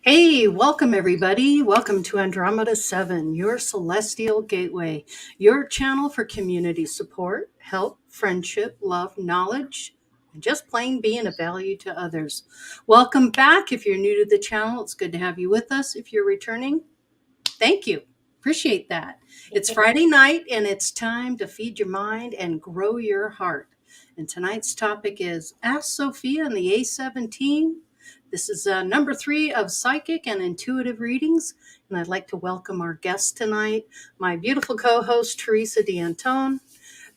Hey, welcome everybody. Welcome to Andromeda 7, your celestial gateway, your channel for community support, help, friendship, love, knowledge, and just plain being of value to others. Welcome back. If you're new to the channel, it's good to have you with us. If you're returning, thank you. Appreciate that. It's Friday night and it's time to feed your mind and grow your heart. And tonight's topic is Ask Sophia and the A17. This is number 3 of psychic and intuitive readings. And I'd like to welcome our guests tonight, my beautiful co-host, Teresa D'Antone,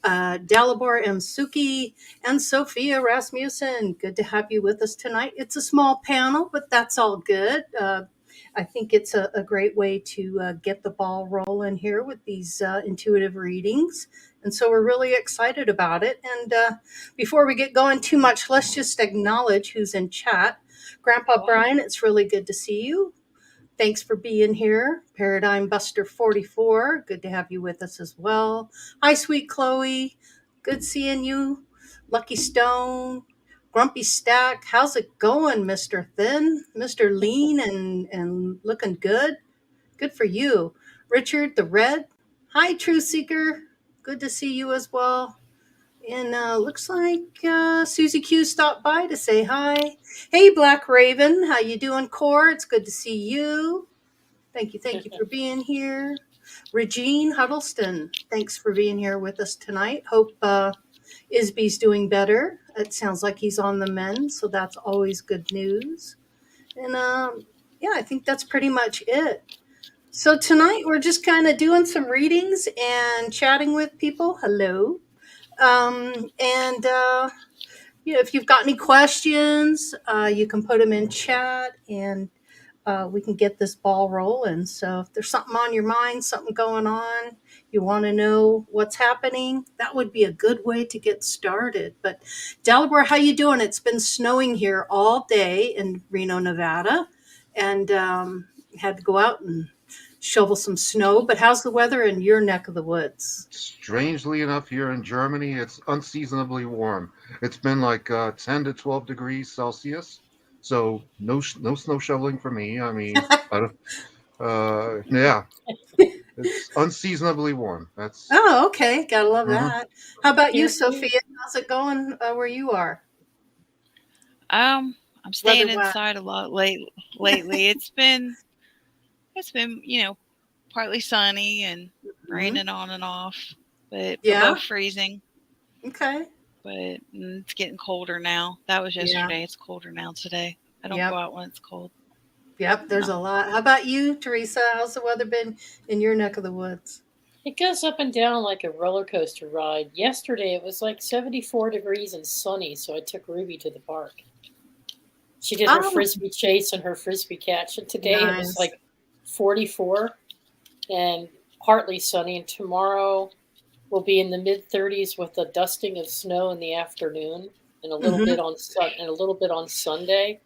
Dalibor M. Suki, and Sophia Rasmussen. Good to have you with us tonight. It's a small panel, but that's all good. I think it's a great way to get the ball rolling here with these intuitive readings. And so we're really excited about it. And before we get going too much, let's just acknowledge who's in chat. Grandpa Brian, it's really good to see you. Thanks for being here. Paradigm Buster 44, good to have you with us as well. Hi, sweet Chloe. Good seeing you. Lucky Stone. Grumpy Stack. How's it going, Mr. Thin? Mr. Lean and looking good? Good for you. Richard the Red. Hi, True Seeker. Good to see you as well. And looks like Susie Q stopped by to say hi. Hey, Black Raven. How you doing, Core? It's good to see you. Thank you for being here. Regine Huddleston, thanks for being here with us tonight. Hope Isby's doing better. It sounds like he's on the mend, so that's always good news. And yeah, I think that's pretty much it. So tonight we're just kind of doing some readings and chatting with people. Hello. And if you've got any questions, you can put them in chat and we can get this ball rolling. So if there's something on your mind, something going on, you want to know what's happening, that would be a good way to get started. But Dalibor, how you doing? It's been snowing here all day in Reno, Nevada, and had to go out and shovel some snow. But how's the weather in your neck of the woods? Strangely enough, here in Germany, it's unseasonably warm. It's been like 10 to 12 degrees Celsius, so no snow shoveling for me. I mean, yeah, it's unseasonably warm. That's Oh, okay. Gotta love that. How about you, Here Sophia? How's it going where you are? I'm staying Weather-wise. inside a lot lately. It's been partly sunny and raining on and off, but above freezing. Okay. But it's getting colder now. That was yesterday. It's colder now today. I don't go out when it's cold. Yep, there's a lot. How about you, Teresa? How's the weather been in your neck of the woods? It goes up and down like a roller coaster ride. Yesterday it was like 74 degrees and sunny, so I took Ruby to the park. She did her frisbee chase and her frisbee catch, and today it was like 44 and partly sunny, and tomorrow we'll be in the mid-30s with a dusting of snow in the afternoon and a little bit on Sunday.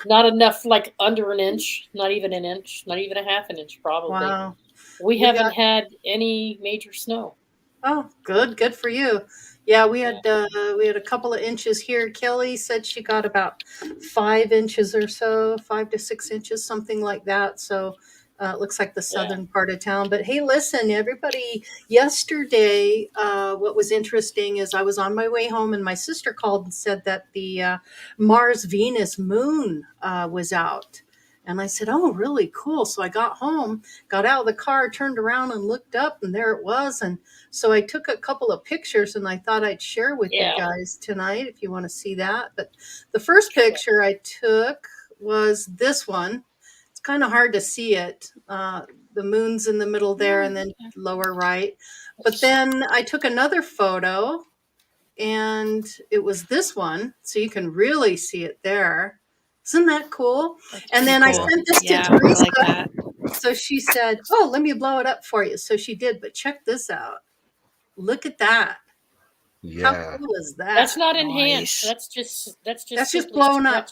Not enough, like under an inch, not even an inch, not even a half an inch probably. Wow. We haven't had any major snow. Oh, good for you. Yeah, we had a couple of inches here. Kelly said she got about 5 inches or so, 5 to 6 inches, something like that. So it looks like the southern part of town. But hey, listen, everybody, yesterday, what was interesting is I was on my way home and my sister called and said that the Mars-Venus moon was out. And I said, oh, really cool. So I got home, got out of the car, turned around and looked up, and there it was. And so I took a couple of pictures and I thought I'd share with you guys tonight if you want to see that. But the first picture I took was this one. It's kind of hard to see it. The moon's in the middle there and then lower right. But then I took another photo and it was this one. So you can really see it there. Isn't that cool? And then I sent this to Teresa. Like that. So she said, oh, let me blow it up for you. So she did. But check this out. Look at that. Yeah. How cool is that? That's not enhanced. That's just blown up.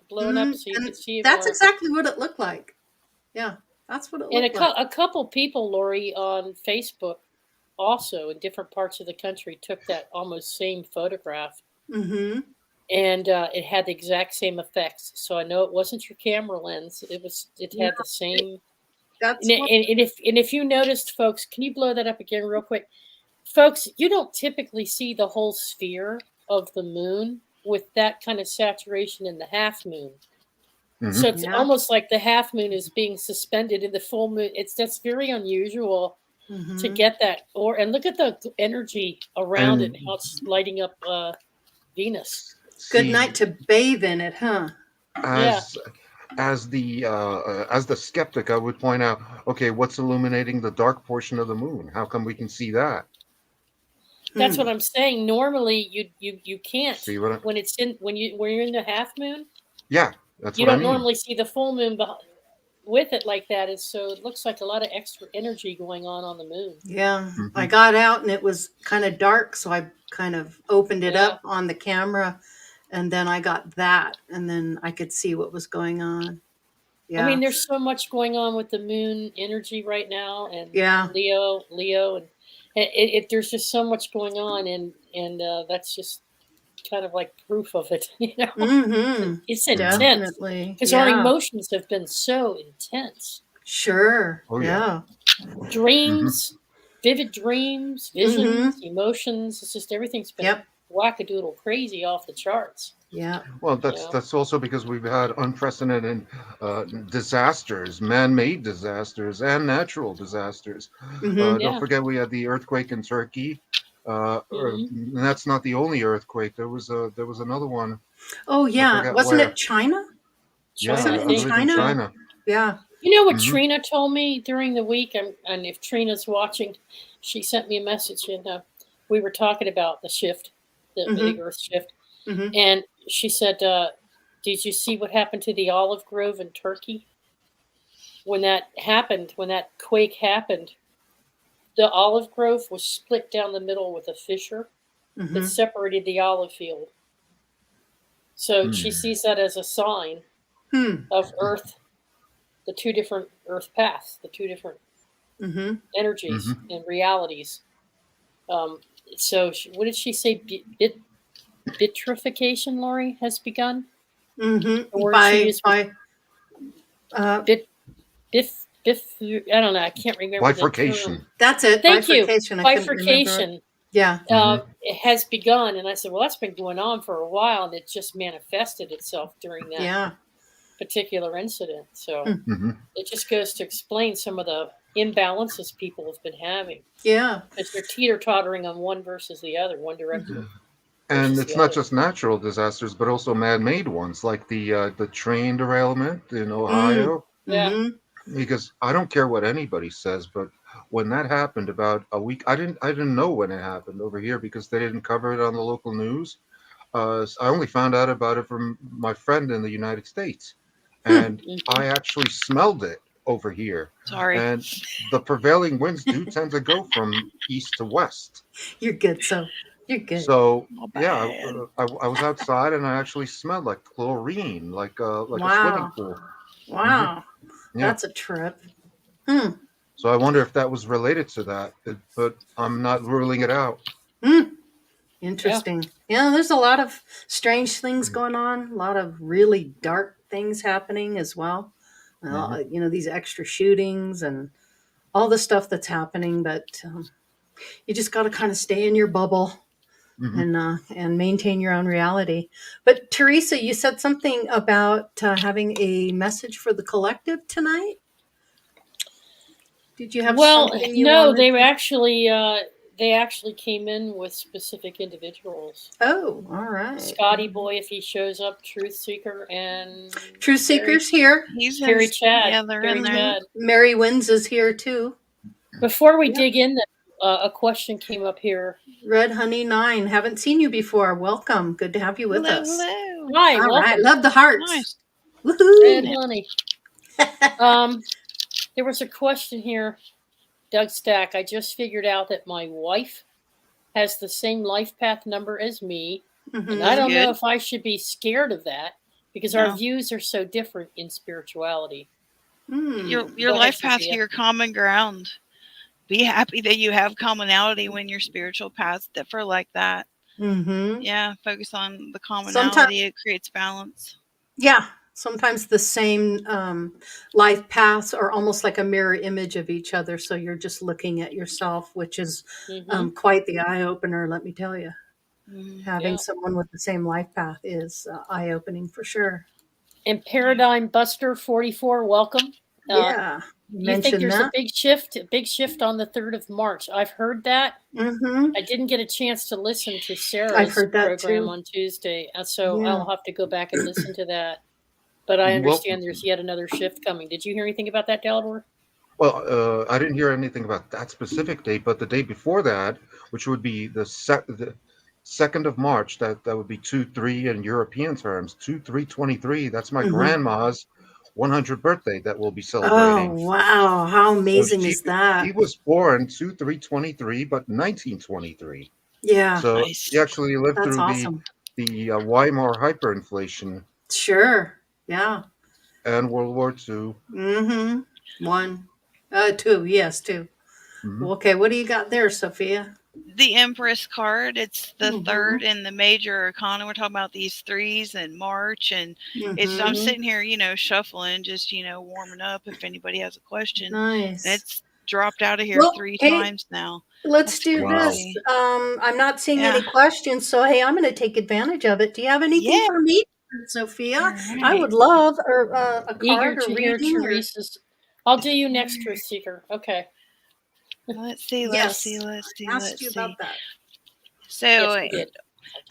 Blown up so you can see it. That's exactly what it looked like. Yeah, that's what it looked like. And a couple people, Lori, on Facebook also in different parts of the country took that almost same photograph. Mm-hmm. and it had the exact same effects. So I know it wasn't your camera lens. It had the same. That's And what, if you noticed, folks, can you blow that up again real quick? Folks, you don't typically see the whole sphere of the moon with that kind of saturation in the half moon. So it's almost like the half moon is being suspended in the full moon. That's very unusual to get that. And look at the energy around it, how it's lighting up Venus. good night to bathe in it, huh? As the skeptic, I would point out, okay, what's illuminating the dark portion of the moon? How come we can see that? That's what I'm saying. Normally, you can't See what when you're in the half moon. Yeah, that's you what I don't mean. normally see the full moon with it like that. And so it looks like a lot of extra energy going on the moon. Yeah, I got out and it was kind of dark, so I kind of opened it up on the camera, and then I got that, and then I could see what was going on. Yeah, I mean, there's so much going on with the moon energy right now, and Leo, and there's just so much going on, and that's just kind of like proof of it, you know. It's intense because our emotions have been so intense. Sure. Oh, yeah. Dreams, vivid dreams, visions, emotions. It's just everything's been wackadoodle crazy off the charts. Yeah. Well, that's also because we've had unprecedented disasters, man-made disasters, and natural disasters. Don't forget we had the earthquake in Turkey. And that's not the only earthquake. There was another one. Oh yeah, wasn't it China? Yeah, I believe in China. Yeah. You know what Trina told me during the week, and if Trina's watching, she sent me a message, and we were talking about the shift, the big Earth shift, and she said, "Did you see what happened to the olive grove in Turkey when that happened? When that quake happened, the olive grove was split down the middle with a fissure that separated the olive field. So she sees that as a sign of Earth." The two different Earth paths, the two different energies and realities. So, what did she say? Vitrification, Lori, has begun. I don't know. I can't remember. Bifurcation. That's it. Thank bifurcation. You. Bifurcation. Yeah. It has begun, and I said, well, that's been going on for a while, and it just manifested itself during that particular incident. So it just goes to explain some of the imbalances people have been having. Yeah. Because they're teeter-tottering on one versus the other, one direction. And it's not just natural disasters, but also man-made ones, like the train derailment in Ohio. Yeah. Because I don't care what anybody says, but when that happened about a week, I didn't know when it happened over here because they didn't cover it on the local news. I only found out about it from my friend in the United States. And I actually smelled it over here. Sorry. And the prevailing winds do tend to go from east to west. You're good. So you're good. So yeah, I was outside and I actually smelled like chlorine, like a swimming pool. Wow, that's a trip. So I wonder if that was related to that, but I'm not ruling it out. Interesting. Yeah, there's a lot of strange things going on. A lot of really dark things happening as well. You know, these extra shootings and all the stuff that's happening. But you just got to kind of stay in your bubble and maintain your own reality. But Teresa, you said something about having a message for the collective tonight. Did you have something you no, wanted they actually came in with specific individuals. Oh, all right. Scotty Boy, if he shows up, Truth Seeker, and Truth Seeker's here. He's Terry Chad. Yeah, they're in there. Mary Wins is here too. Before we dig in, a question came up here. Red Honey 9, haven't seen you before. Welcome. Good to have you with us. Hello. Hi, all right. Love the hearts. Nice. Woohoo. Red Honey. There was a question here. Doug Stack, I just figured out that my wife has the same life path number as me. And I don't know if I should be scared of that because our views are so different in spirituality. Your life path's your common ground. Be happy that you have commonality when your spiritual paths differ like that. Mm-hmm. Yeah, focus on the Sometimes, commonality. It creates balance. yeah, sometimes the same life paths are almost like a mirror image of each other. So you're just looking at yourself, which is Mm-hmm. quite the eye opener, let me tell you. Mhm. Having Yeah. someone with the same life path is eye opening for sure. And Paradigm Buster 44, welcome. Yeah, You think mention there's a that. big shift on the 3rd of March? I've heard that. Mm-hmm. I didn't get a chance to listen to I've Sarah's heard that program too. on Tuesday, so Yeah. I'll have to go back and listen to that. But I Well, understand there's yet another shift coming. Did you hear anything about that, Delaware? I didn't hear anything about that specific date, but the day before that, which would be the 2nd of March, that would be 2-3 in European terms, 2-3-23. That's my Mm-hmm. grandma's 100th birthday that we'll be Oh, celebrating. wow. How So amazing is she that? was born 2-3-23, but 1923. Yeah, So Nice. she actually lived that's through awesome. the Weimar hyperinflation Sure. Yeah. and World War II. Mm-hmm. One. Two. Yes, two. Mhm. Okay, what do you got there, Sophia? The Empress card, it's the Mm-hmm. third in the major arcana. We're talking about these threes in March, and I'm Mm-hmm. sitting here, shuffling, just warming up if anybody has a question. And Nice. it's dropped out of here Well, 3 hey, times now. let's That's do this. crazy. I'm not seeing Yeah. any questions, so hey, I'm going to take advantage of it. Do you have anything Yeah. for me, Sophia? All I right. would love a Eager card or to hear reading. Or... Teresa's. I'll do you next, Truth Seeker. Okay. Let's see. Yes, I asked you about that. So, Yes, you did.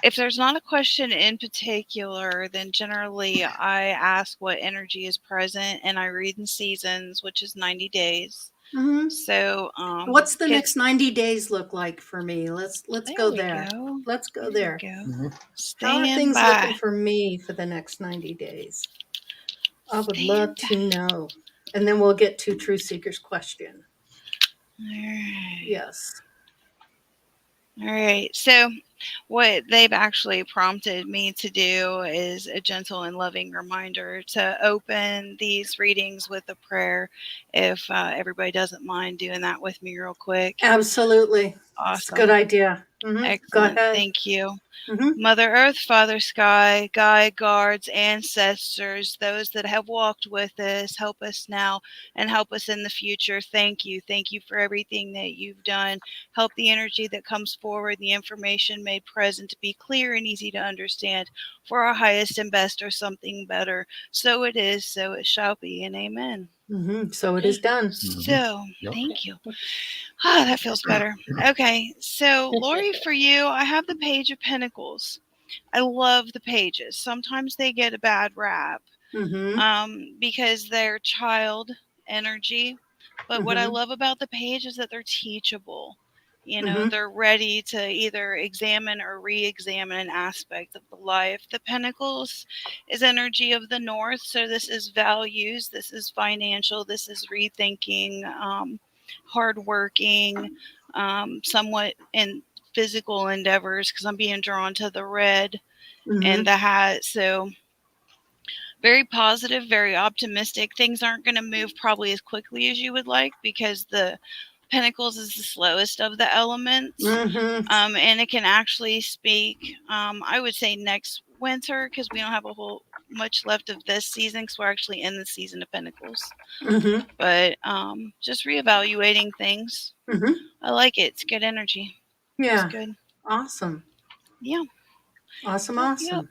if there's not a question in particular, then generally I ask what energy is present, and I read in seasons, which is 90 days. Mm-hmm. So, what's the next 90 days look like for me? Let's go there. Go. Let's go there. Go. Mhm. How are Stand things by. looking for me for the next 90 days? I would love to know. And then we'll get to Truth Seeker's question. All right. Yes. All right. So, what they've actually prompted me to do is a gentle and loving reminder to open these readings with a prayer. If everybody doesn't mind doing that with me real quick. Absolutely. Awesome. It's a good idea. Mm-hmm. Excellent. Go ahead. Thank you. Mm-hmm. Mother Earth, Father Sky, guide, guards, ancestors, those that have walked with us, help us now and help us in the future. Thank you. Thank you for everything that you've done. Help the energy that comes forward, the information made present to be clear and easy to understand for our highest and best or something better. So it is, so it shall be, and amen. Mm-hmm. So it is done. So, Yep. thank you. Ah, that feels better. Okay, so Lori, for you, I have the Page of Pentacles. I love the pages. Sometimes they get a bad rap because they're child energy. But what I love about the page is that they're teachable. They're ready to either examine or re-examine an aspect of the life. The Pentacles is energy of the North. So this is values. This is financial. This is rethinking, hardworking, somewhat in physical endeavors, because I'm being drawn to the red and the hat. So very positive, very optimistic. Things aren't going to move probably as quickly as you would like, because the Pentacles is the slowest of the elements. And it can actually speak, I would say next winter, because we don't have a whole much left of this season, because we're actually in the season of Pentacles. But just reevaluating things. I like it. It's good energy. Yeah. It's good. Awesome. Yeah. Awesome. Yep, Awesome.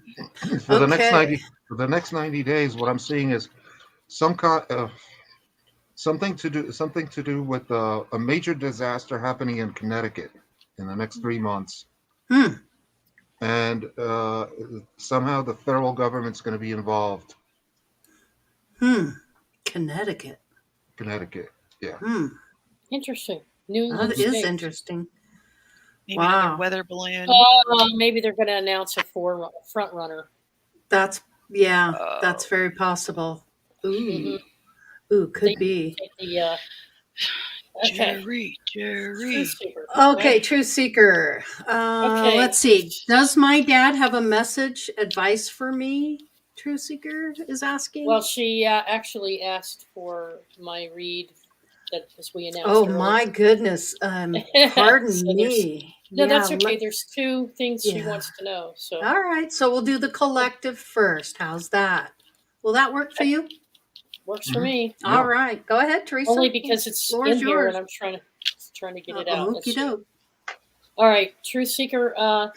yep. For the next 90 days, what I'm seeing is some kind of something to do with a major disaster happening in Connecticut in the next 3 months. And somehow the federal government's going to be involved. Connecticut, yeah. Interesting. New England that is state. interesting. Maybe another weather balloon. Maybe they're going to announce a front runner. That's very possible. Ooh, could be. Okay. Jerry. Okay, Truth Seeker. Okay. Let's see. Does my dad have a message, advice for me? Truth Seeker is asking. Well, she actually asked for my read that as we announced. Oh my goodness. Pardon me. No, that's Yeah, okay. There's 2 things she Yeah. wants to know. So All right, so we'll do the collective first. How's that? Will that work for you? works for me. Yeah. All right, go ahead, Teresa. Only because it's Floor is in here yours. and I'm trying to get it out. Let's Okie see. doke. All right, Truth Seeker.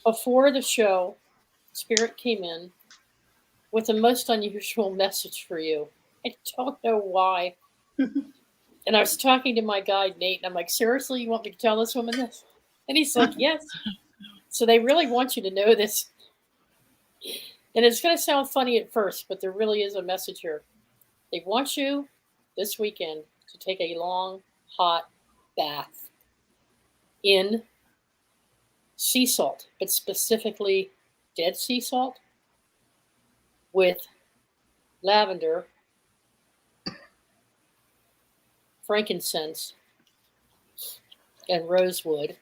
Before the show, Spirit came in with a most unusual message for you. I don't know why. And I was talking to my guide, Nate, and I'm like, seriously, you want me to tell this woman this? And he's like, yes. So they really want you to know this. And it's going to sound funny at first, but there really is a message here. They want you this weekend to take a long, hot bath in sea salt, but specifically Dead Sea salt with lavender, frankincense, and rosewood.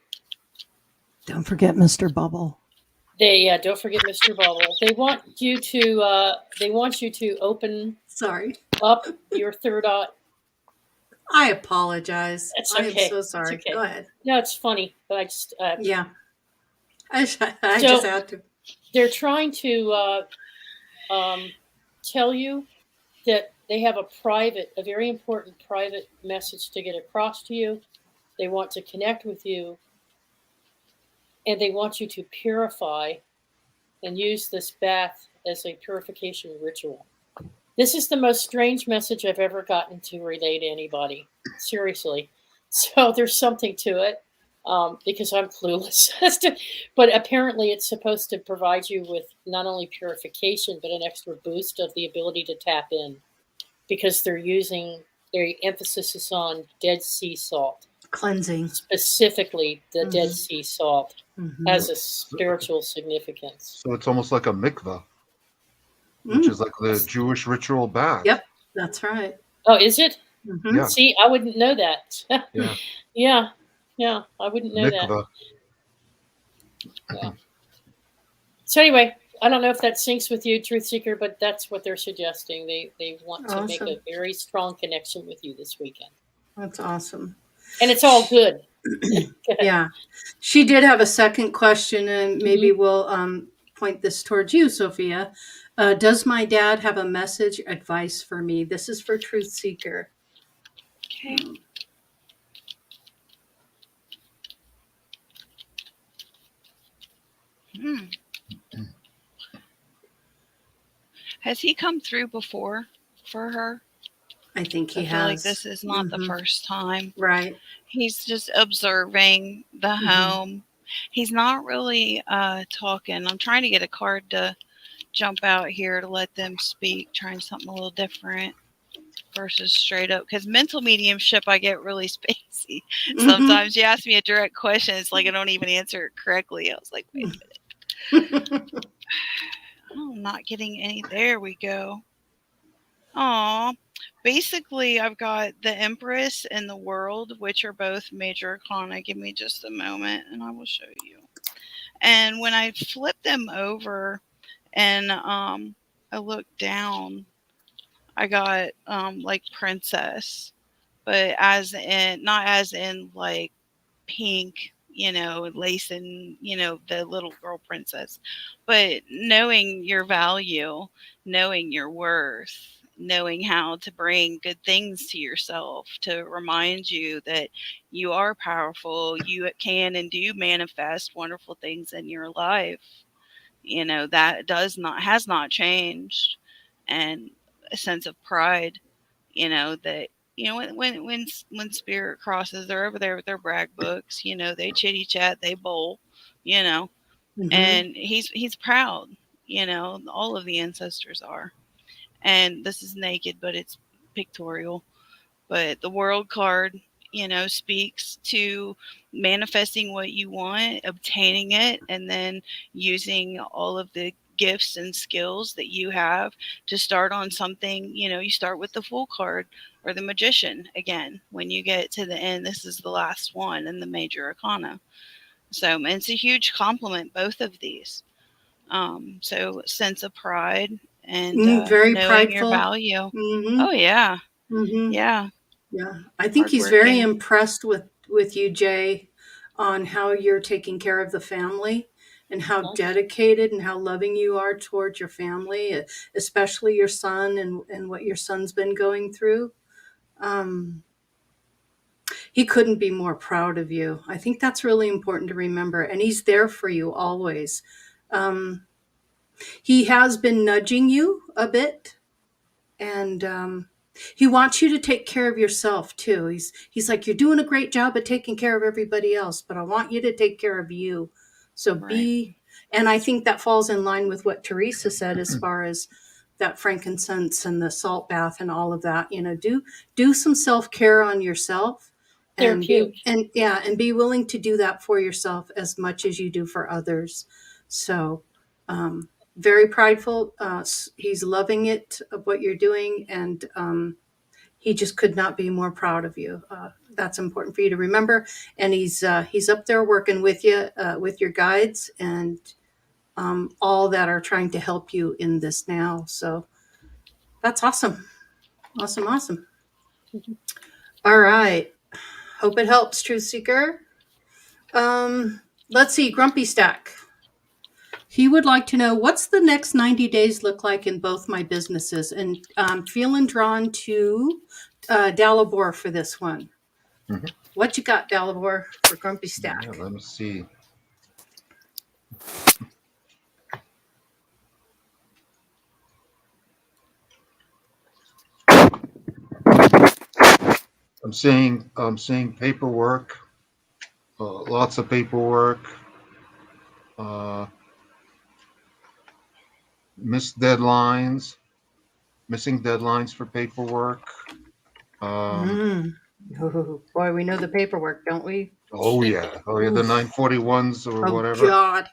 Don't forget Mr. Bubble. Don't forget Mr. Bubble. They want you to open up your third eye. I apologize. It's I okay. am so sorry. It's okay. Go ahead. No, it's funny, but I just yeah. I just had to. They're trying to tell you that they have a very important private message to get across to you. They want to connect with you, and they want you to purify and use this bath as a purification ritual. This is the most strange message I've ever gotten to relay to anybody. Seriously. So there's something to it, because I'm clueless. But apparently it's supposed to provide you with not only purification, but an extra boost of the ability to tap in. Because their emphasis is on Dead Sea salt. Cleansing. Specifically, the Dead Sea salt has a spiritual significance. So it's almost like a mikveh, which is like the Jewish ritual bath. Yep, that's right. Oh, is it? Yeah. See, I wouldn't know that. Yeah. Yeah, I wouldn't know mikveh. that. Yeah. So anyway, I don't know if that syncs with you, Truth Seeker, but that's what they're suggesting. They want to make a very strong connection with you this weekend. That's awesome. And it's all good. Yeah. She did have a second question, and maybe we'll point this towards you, Sophia. Does my dad have a message advice for me? This is for Truth Seeker. Okay. Has he come through before for her? I think he I has. feel like this is not the first time. Right. He's just observing the home. He's not really talking. I'm trying to get a card to jump out here to let them speak, trying something a little different versus straight up. Because mental mediumship, I get really spacey. Sometimes you ask me a direct question, it's like I don't even answer it correctly. I was like, wait a minute. Oh, I'm not getting any. There we go. Aw. Basically, I've got the Empress and the World, which are both major arcana. Give me just a moment, and I will show you. And when I flip them over and I look down, I got like Princess, but as in, not as in like pink, lace and, the little girl princess, but knowing your value, knowing your worth, knowing how to bring good things to yourself to remind you that you are powerful, you can and do manifest wonderful things in your life. That has not changed. And a sense of pride, that when spirit crosses, they're over there with their brag books, they chitty chat, they bowl, and he's proud, all of the ancestors are. And this is naked, but it's pictorial. But the World card, speaks to manifesting what you want, obtaining it, and then using all of the gifts and skills that you have to start on something. You start with the Fool card or the Magician. Again, when you get to the end, this is the last one in the major arcana. So it's a huge compliment, both of these. So sense of pride and very knowing prideful. your value. Oh yeah. Yeah. Yeah. I think he's very impressed with you, Jay, on how you're taking care of the family and how dedicated and how loving you are towards your family, especially your son and what your son's been going through. He couldn't be more proud of you. I think that's really important to remember. And he's there for you always. He has been nudging you a bit, and he wants you to take care of yourself too. He's like, you're doing a great job at taking care of everybody else, but I want you to take care of you. So Right. and I think that falls in line with what Teresa said as far as that frankincense and the salt bath and all of that. Do some self-care on yourself, and Therapeutic. be willing to do that for yourself as much as you do for others. So very prideful. He's loving it of what you're doing, and he just could not be more proud of you. That's important for you to remember. And he's up there working with you, with your guides, and all that are trying to help you in this now. So that's awesome. Awesome. All right. Hope it helps, Truth Seeker. Let's see, Grumpy Stack. He would like to know, what's the next 90 days look like in both my businesses? And I'm feeling drawn to Dalibor for this one. Mm-hmm. What you got, Dalibor, for Grumpy Stack? Yeah, let me see. I'm seeing paperwork, lots of paperwork, missing deadlines for paperwork. Oh, boy, we know the paperwork, don't we? Oh yeah, the 941s or whatever. Oh God.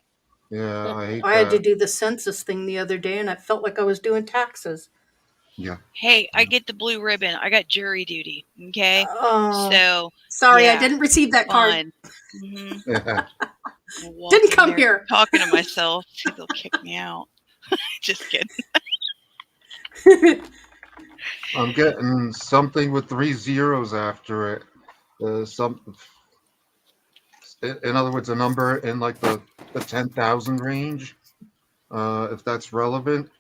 Yeah, I hate I that. had to do the census thing the other day, and I felt like I was doing taxes. Yeah. Hey, I get the blue ribbon. I got jury duty. Okay. Oh, So sorry, yeah, I didn't receive that card. Mm-hmm. Yeah. Didn't come here. Talking to myself. They'll kick me out. Just kidding. I'm getting something with 3 zeros after it. In other words, a number in like the 10,000 range. If that's relevant,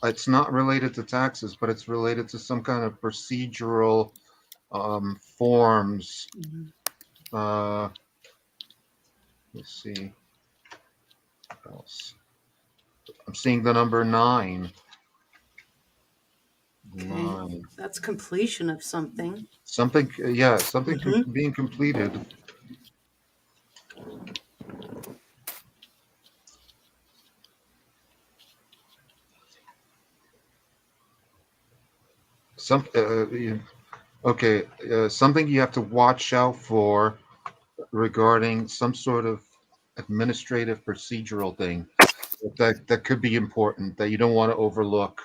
it's not related to taxes, but it's related to some kind of procedural forms. Let's see. What else? I'm seeing the number 9. Okay. 9. That's completion of something. Something being completed. Something you have to watch out for regarding some sort of administrative procedural thing that could be important that you don't want to overlook.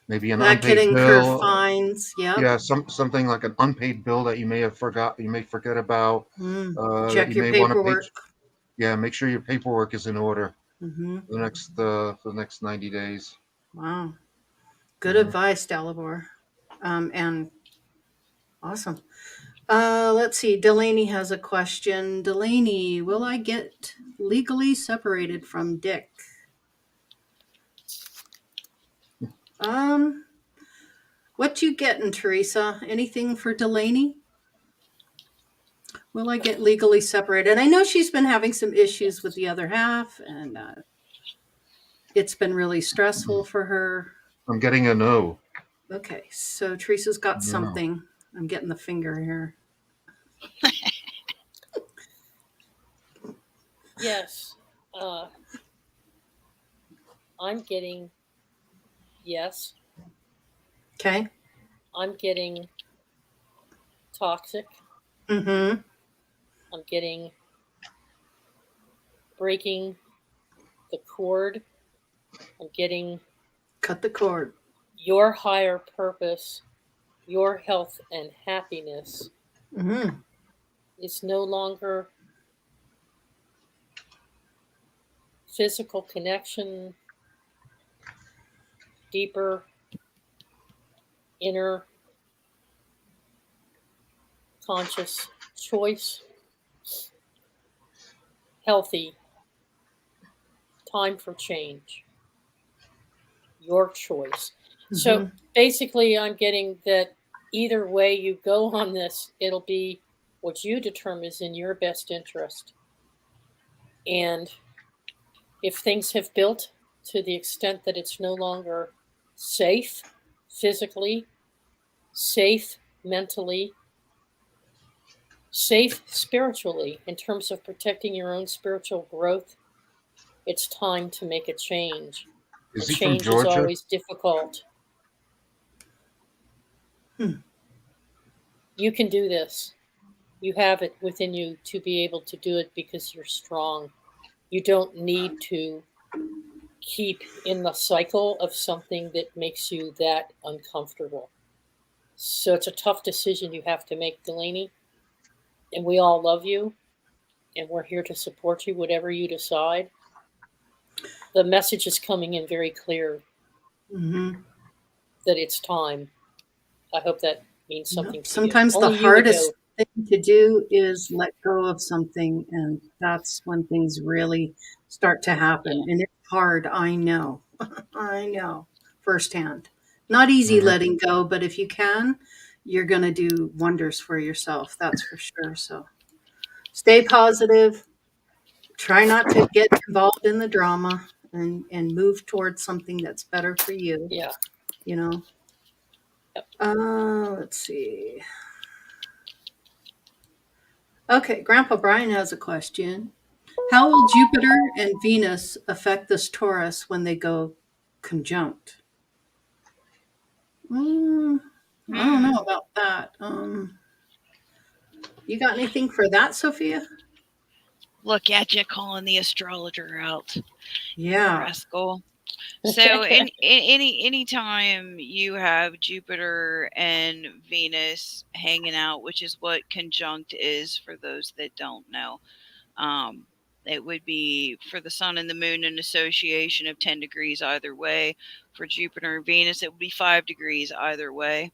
Maybe an That could unpaid incur bill. fines. Yep. Yeah, something like an unpaid bill that you may have forgot. You may forget about. Check your paperwork. Make sure your paperwork is in order. Mm-hmm. For the next 90 days. Wow. Good advice, Dalibor. And awesome. Let's see. Delaney has a question. Delaney, will I get legally separated from Dick? What you getting, Teresa? Anything for Delaney? Will I get legally separated? I know she's been having some issues with the other half, and it's been really stressful for her. I'm getting a no. Okay, so Teresa's got something. I'm getting the finger here. Yes. I'm getting yes. Okay. I'm getting toxic. Mm-hmm. I'm getting breaking the cord. I'm getting cut the cord. Your higher purpose, your health and happiness is no longer physical connection, deeper, inner, conscious choice, healthy, time for change. Your choice. So basically, I'm getting that either way you go on this, it'll be what you determine is in your best interest. And if things have built to the extent that it's no longer safe physically, safe mentally, safe spiritually, in terms of protecting your own spiritual growth, it's time to make a change. Is And he from change is Georgia? always difficult. You can do this. You have it within you to be able to do it because you're strong. You don't need to keep in the cycle of something that makes you that uncomfortable. So it's a tough decision you have to make, Delaney. And we all love you. And we're here to support you, whatever you decide. The message is coming in very clear that it's time. I hope that means something to Sometimes you. the Only you would know. hardest thing to do is let go of something, and that's when things really start to happen. And it's hard, I know. I know firsthand. Not easy letting go, but if you can, you're going to do wonders for yourself. That's for sure. So stay positive. Try not to get involved in the drama, and move towards something that's better for you. Yeah. You know. Yep. Let's see. Okay, Grandpa Brian has a question. How will Jupiter and Venus affect this Taurus when they go conjunct? I don't know about that. You got anything for that, Sophia? Look at you calling the astrologer out. Yeah. Rascal. So any time you have Jupiter and Venus hanging out, which is what conjunct is for those that don't know, it would be for the sun and the moon an association of 10 degrees either way. For Jupiter and Venus, it would be 5 degrees either way.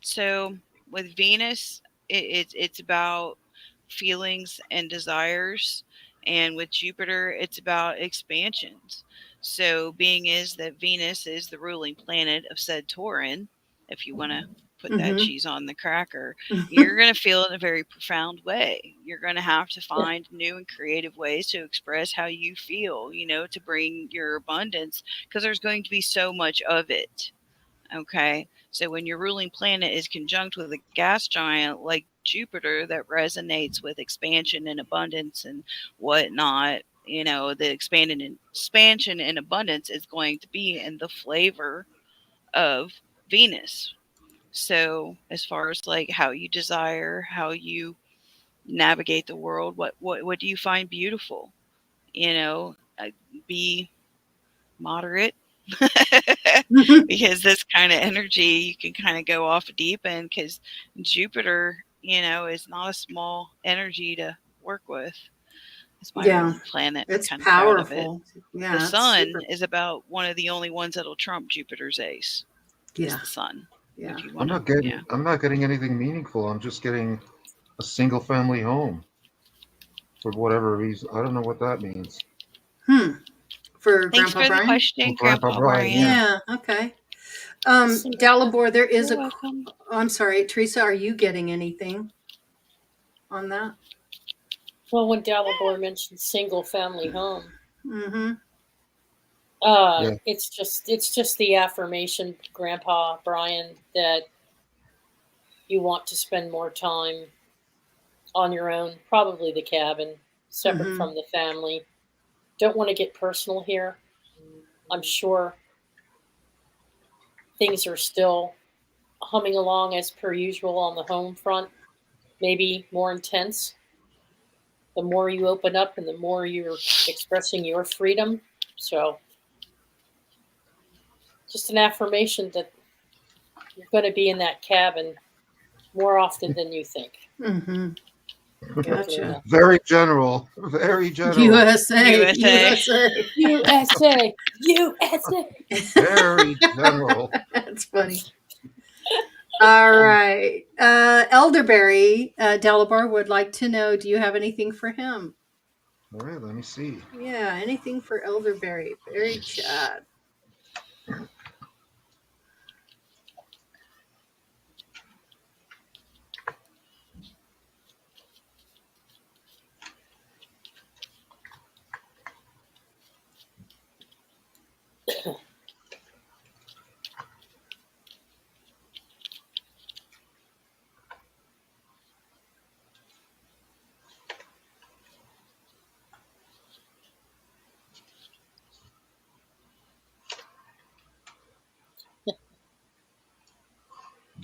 So with Venus, it's about feelings and desires. And with Jupiter, it's about expansions. So being is that Venus is the ruling planet of said Taurin, if you want to put that cheese on the cracker, you're going to feel it in a very profound way. You're going to have to find new and creative ways to express how you feel, to bring your abundance, because there's going to be so much of it. Okay, so when your ruling planet is conjunct with a gas giant like Jupiter that resonates with expansion and abundance and whatnot, the expansion and abundance is going to be in the flavor of Venus. So as far as like how you desire, how you navigate the world, what do you find beautiful? Be moderate. Because this kind of energy, you can kind of go off a deep end, because Jupiter, is not a small energy to work with. It's my ruling planet. It's kind powerful. Of it. The sun is about one of the only ones that'll trump Jupiter's ace. Is the sun. Yeah. I'm not getting anything meaningful. I'm just getting a single family home for whatever reason. I don't know what that means. For Thanks Grandpa for Brian? the question, Grandpa Brian. Yeah, okay. Dalibor, there is I'm sorry, Teresa, are you getting anything on that? Well, when Dalibor mentioned single family home, it's just the affirmation, Grandpa Brian, that you want to spend more time on your own, probably the cabin, separate from the family. Don't want to get personal here. I'm sure things are still humming along as per usual on the home front, maybe more intense. The more you open up and the more you're expressing your freedom. So just an affirmation that you're going to be in that cabin more often than you think. Gotcha. Very general. Very general. USA. Very general. That's funny. All right. Elderberry, Delabar would like to know, do you have anything for him? All right, let me see. Yeah, anything for Elderberry. Very chat.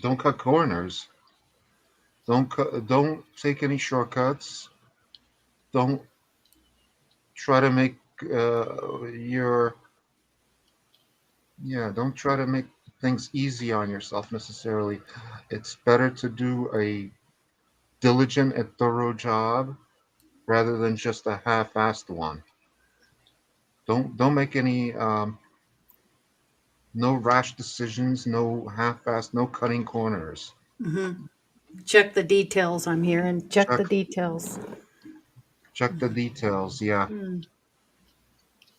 Don't cut corners. Don't take any shortcuts. Don't try to make don't try to make things easy on yourself necessarily. It's better to do a diligent and thorough job rather than just a half-assed one. Don't make any no rash decisions, no half-assed, no cutting corners. Mm-hmm. Check the details. I'm here and check the Check details. check the details, yeah. Mm.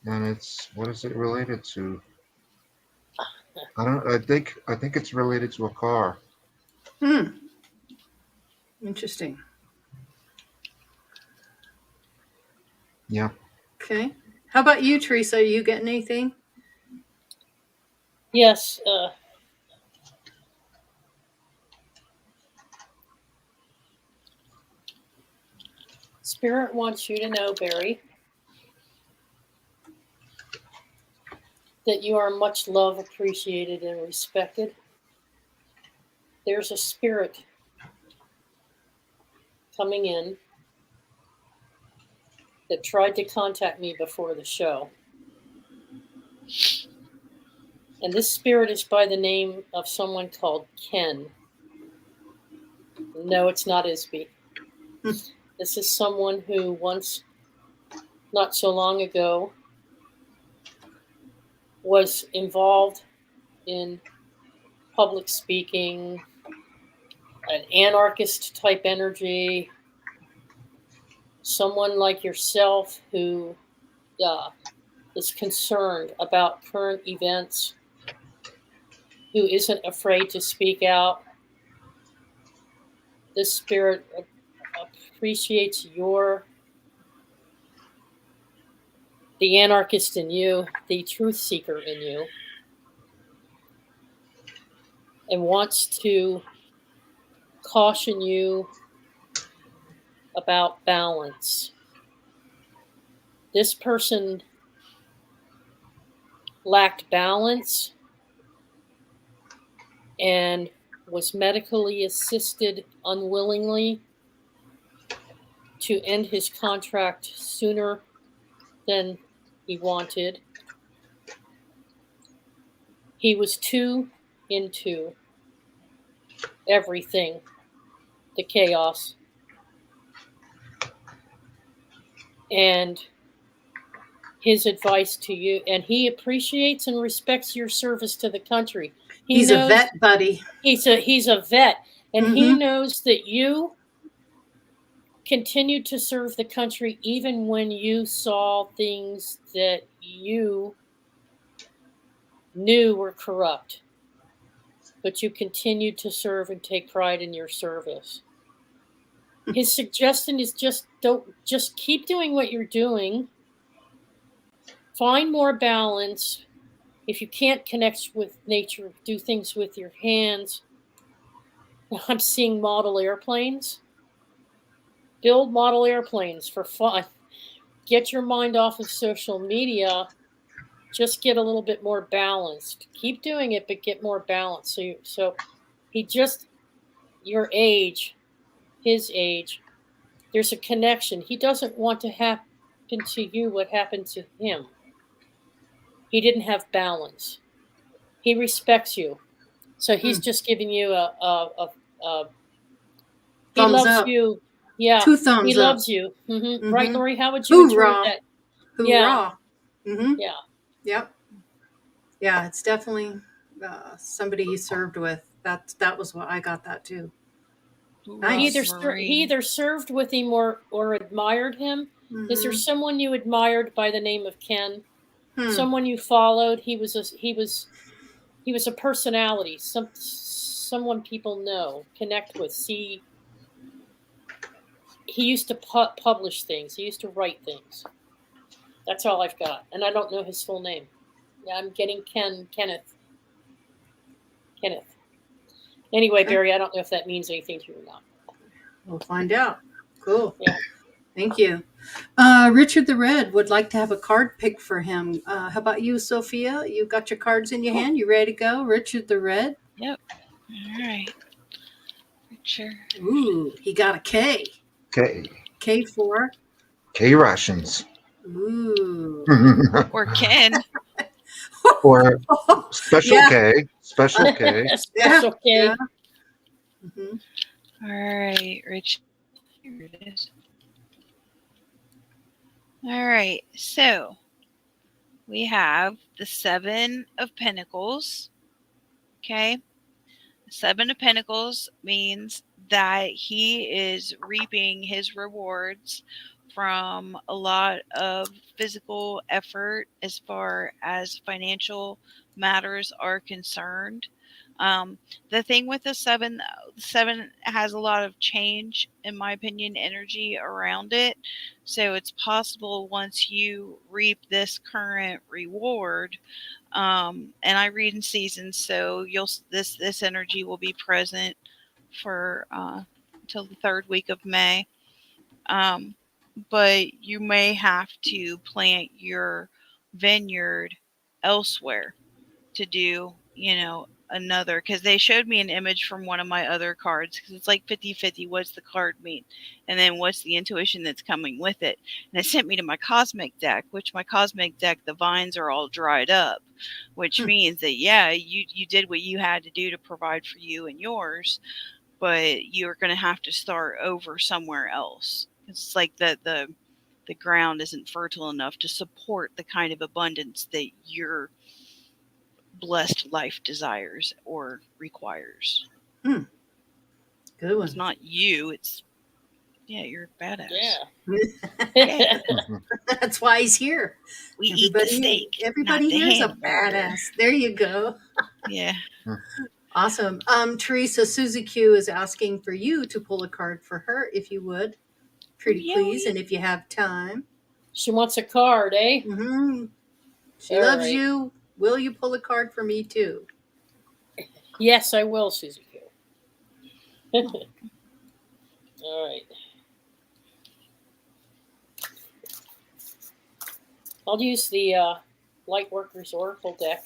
And it's, what is it related to? I think it's related to a car. Hmm. Interesting. Yeah. Okay. How about you, Teresa? Are you getting anything? Yes. Spirit wants you to know, Barry, that you are much loved, appreciated, and respected. There's a spirit coming in that tried to contact me before the show. And this spirit is by the name of someone called Ken. No, it's not Isby. This is someone who once, not so long ago, was involved in public speaking, an anarchist type energy, someone like yourself who is concerned about current events, who isn't afraid to speak out. This spirit appreciates the anarchist in you, the truth seeker in you, and wants to caution you about balance. This person lacked balance and was medically assisted unwillingly to end his contract sooner than he wanted. He was too into everything, the chaos. And his advice to you, and he appreciates and respects your service to the country. He's a vet, buddy. He's a vet, and he knows that you continued to serve the country even when you saw things that you knew were corrupt. But you continued to serve and take pride in your service. His suggestion is just keep doing what you're doing. Find more balance. If you can't connect with nature, do things with your hands. I'm seeing model airplanes. Build model airplanes for fun. Get your mind off of social media. Just get a little bit more balanced. Keep doing it, but get more balance. So he just, your age, his age, there's a connection. He doesn't want to happen to you what happened to him. He didn't have balance. He respects you. So he's just giving you he thumbs loves up. You. Yeah. 2 thumbs he up. loves you. Right, Lori? How would you interpret that? Hoorah. Yeah. Mm-hmm. Yeah. Yep. Yeah, it's definitely somebody he served with. That was what I got that too. He Nice. either served with him or admired him. Is there someone you admired by the name of Ken? Someone you followed? He was a personality. Someone people know, connect with, see. He used to publish things. He used to write things. That's all I've got, and I don't know his full name. Yeah, I'm getting Kenneth. Anyway, Barry, I don't know if that means anything to you or not. We'll find out. Cool. Yeah. Thank you. Richard the Red would like to have a card pick for him. How about you, Sophia? You got your cards in your hand? You ready to go? Richard the Red? Yep. All right. Richard. Ooh, he got a K. K. K4. K rations. Ooh. Or Ken. Or special Yeah. K. Special K. Special K. Yeah. Mm-hmm. All right, Richard. Here it is. All right, so we have the Seven of Pentacles. Okay. The Seven of Pentacles means that he is reaping his rewards from a lot of physical effort as far as financial matters are concerned. The thing with the seven has a lot of change, in my opinion, energy around it. So it's possible once you reap this current reward, and I read in seasons, so this energy will be present for until the third week of May. But you may have to plant your vineyard elsewhere to do, another, because they showed me an image from one of my other cards, because it's like 50-50. What's the card mean? And then what's the intuition that's coming with it? And it sent me to my cosmic deck, which my cosmic deck, the vines are all dried up, which means that, yeah, you did what you had to do to provide for you and yours, but you're going to have to start over somewhere else. It's like the ground isn't fertile enough to support the kind of abundance that your blessed life desires or requires. Good one. It's not you, it's you're a badass. Yeah. That's why he's here. We eat the steak. Everybody not the here is a hamburger. badass. There you go. Yeah. Awesome. Teresa, Susie Q is asking for you to pull a card for her, if you would. Pretty please, and if you have time. She wants a card, eh? Mm-hmm. She All loves right. you. Will you pull a card for me too? Yes, I will, Susie Q. All right. I'll use the Lightworkers Oracle deck.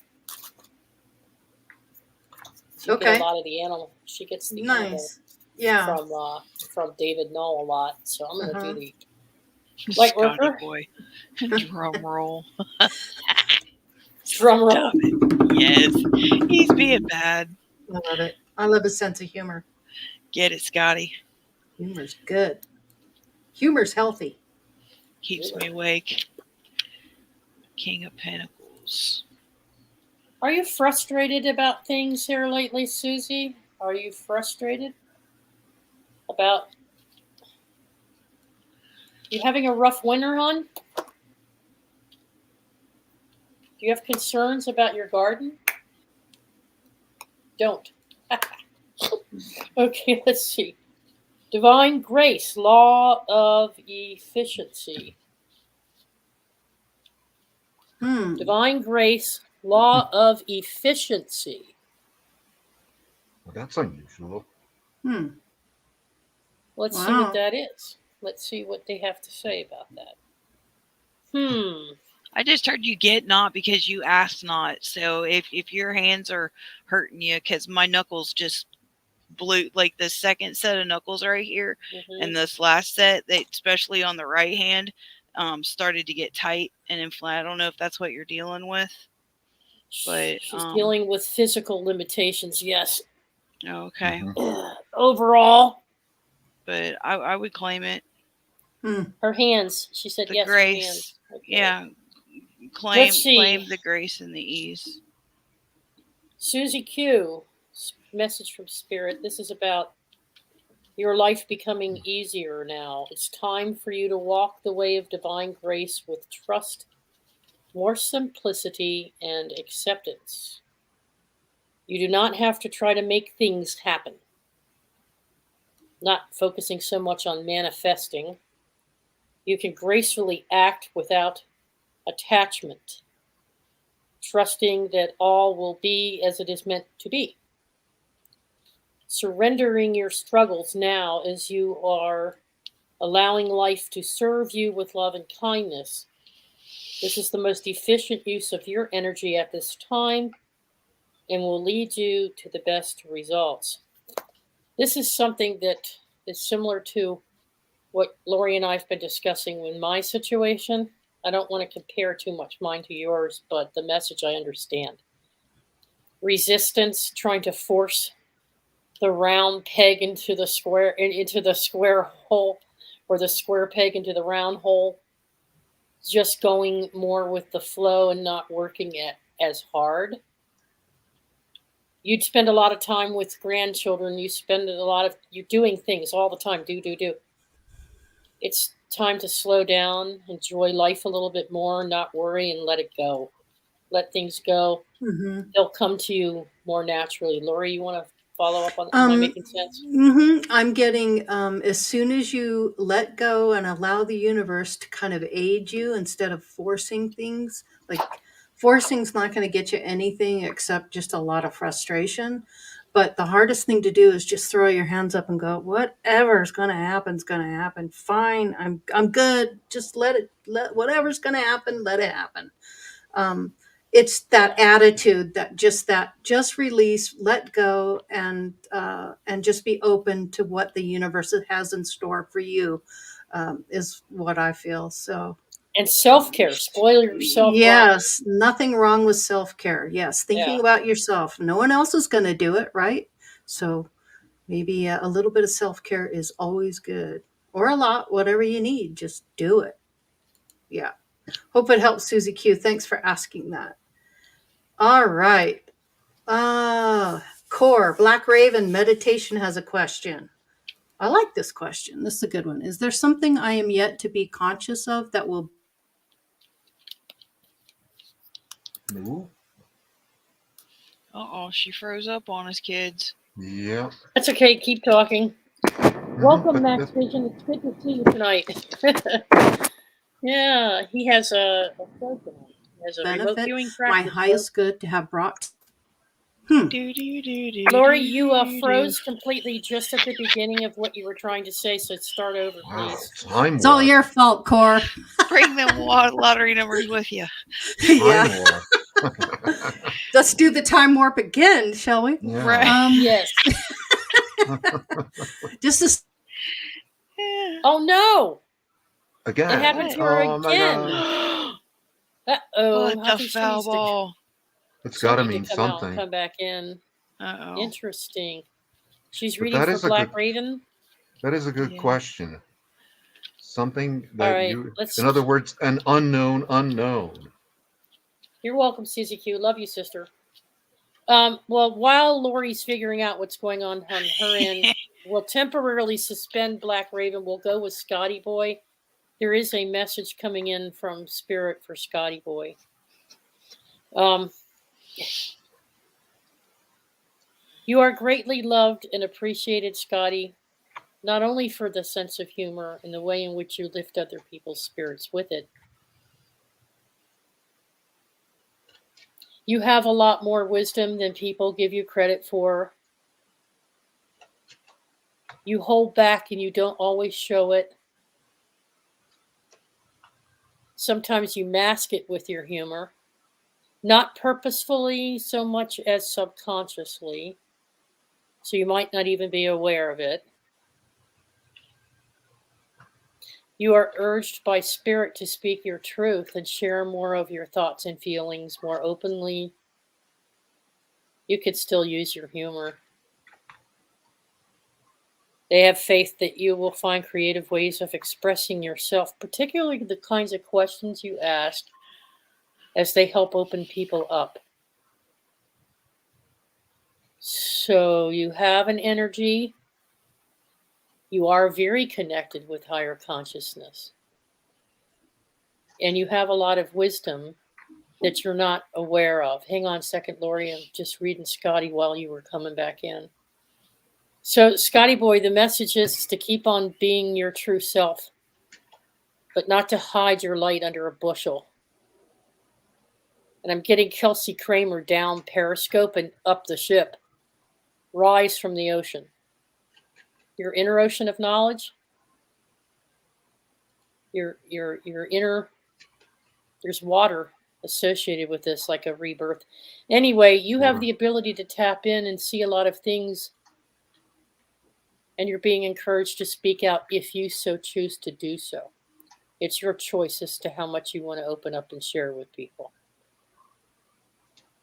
She gets a lot of the animal. She gets the animal from David Null a lot. So I'm going to do the Lightworker. Boy. Drum roll. Drum roll. Yes. He's being bad. I love it. I love his sense of humor. Get it, Scotty. Humor's good. Humor's healthy. Keeps me awake. King of Pentacles. Are you frustrated about things here lately, Susie? Are you frustrated about you having a rough winter, hon? Do you have concerns about your garden? Don't. Okay, let's see. Divine grace, law of efficiency. Divine grace, law of efficiency. Well, that's unusual. Let's see what that is. Let's see what they have to say about that. I just heard you get not because you asked not. So if your hands are hurting you, because my knuckles just blew, like the second set of knuckles right here, and this last set, especially on the right hand, started to get tight and inflamed. I don't know if that's what you're dealing with. But she's dealing with physical limitations, yes. Okay. Overall. But I would claim it. Her hands. She said the yes. Grace. Her hands. Okay. Yeah. Claim the grace and the ease. Susie Q, message from Spirit. This is about your life becoming easier now. It's time for you to walk the way of divine grace with trust, more simplicity, and acceptance. You do not have to try to make things happen. Not focusing so much on manifesting. You can gracefully act without attachment, trusting that all will be as it is meant to be. Surrendering your struggles now as you are allowing life to serve you with love and kindness. This is the most efficient use of your energy at this time and will lead you to the best results. This is something that is similar to what Lori and I have been discussing in my situation. I don't want to compare too much mine to yours, but the message I understand. Resistance, trying to force the round peg into the square hole, or the square peg into the round hole. Just going more with the flow and not working as hard. You'd spend a lot of time with grandchildren. You're doing things all the time. Do. It's time to slow down, enjoy life a little bit more, not worry, and let it go. Let things go. Mm-hmm. They'll come to you more naturally. Lori, you want to follow up on that? Am I making sense? Mm-hmm. I'm getting, as soon as you let go and allow the universe to kind of aid you instead of forcing things, like forcing's not going to get you anything except just a lot of frustration. But the hardest thing to do is just throw your hands up and go, whatever's going to happen is going to happen. Fine. I'm good. Just let whatever's going to happen, let it happen. It's that attitude that just release, let go, and just be open to what the universe has in store for you, is what I feel. So, and self-care, spoil yourself. Yes, nothing wrong with self-care. Yes, thinking Yeah. about yourself. No one else is going to do it, right? So maybe a little bit of self-care is always good, or a lot, whatever you need. Just do it. Yeah. Hope it helps, Susie Q. Thanks for asking that. All right. Core, Black Raven Meditation has a question. I like this question. This is a good one. Is there something I am yet to be conscious of that will... No. Uh-oh, she froze up on us, kids. Yeah. That's okay. Keep talking. Welcome, Max Vision. It's good to see you tonight. Yeah, he has a show tonight. He has a remote benefit viewing my practice. highest good to have brought... Lori, you froze completely just at the beginning of what you were trying to say, so start over, please. Time It's all your fault, Core. Bring them lottery numbers with you. Yeah. Let's do the time warp again, shall we? Yeah. Right. Yes. Just to... Oh no! Again. It happened to her again. Uh-oh. What the foul ball? It's got to mean come out and something. come back in. Uh-oh. Interesting. She's But reading that for is a Black good- Raven. That is a good question. Something that All right, in other words, an unknown unknown. You're welcome, Susie Q. Love you, sister. Well, while Lori's figuring out what's going on her end, we'll temporarily suspend Black Raven. We'll go with Scotty Boy. There is a message coming in from Spirit for Scotty Boy. You are greatly loved and appreciated, Scotty, not only for the sense of humor and the way in which you lift other people's spirits with it. You have a lot more wisdom than people give you credit for. You hold back and you don't always show it. Sometimes you mask it with your humor, not purposefully so much as subconsciously, so you might not even be aware of it. You are urged by Spirit to speak your truth and share more of your thoughts and feelings more openly. You could still use your humor. They have faith that you will find creative ways of expressing yourself, particularly the kinds of questions you ask, as they help open people up. So you have an energy. You are very connected with higher consciousness. And you have a lot of wisdom that you're not aware of. Hang on a second, Lori. I'm just reading Scotty while you were coming back in. So, Scotty boy, the message is to keep on being your true self, but not to hide your light under a bushel. And I'm getting Kelsey Kramer down Periscope and up the ship. Rise from the ocean. Your inner ocean of knowledge. Your inner, there's water associated with this, like a rebirth. Anyway, you have the ability to tap in and see a lot of things, and you're being encouraged to speak out if you so choose to do so. It's your choice as to how much you want to open up and share with people.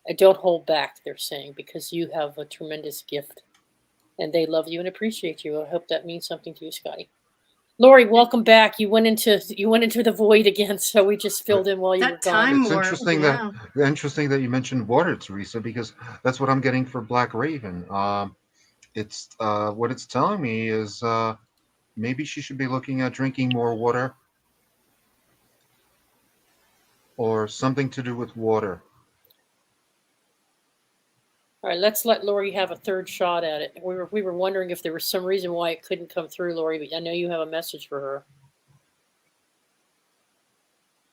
I don't hold back, they're saying, because you have a tremendous gift and they love you and appreciate you. I hope that means something to you, Scotty. Lori, welcome back. You went into the void again, so we just filled in while you were gone. It's interesting that you mentioned water, Teresa, because that's what I'm getting for Black Raven. It's what it's telling me is maybe she should be looking at drinking more water or something to do with water. All right, let's let Lori have a third shot at it. We were wondering if there was some reason why it couldn't come through, Lori, but I know you have a message for her.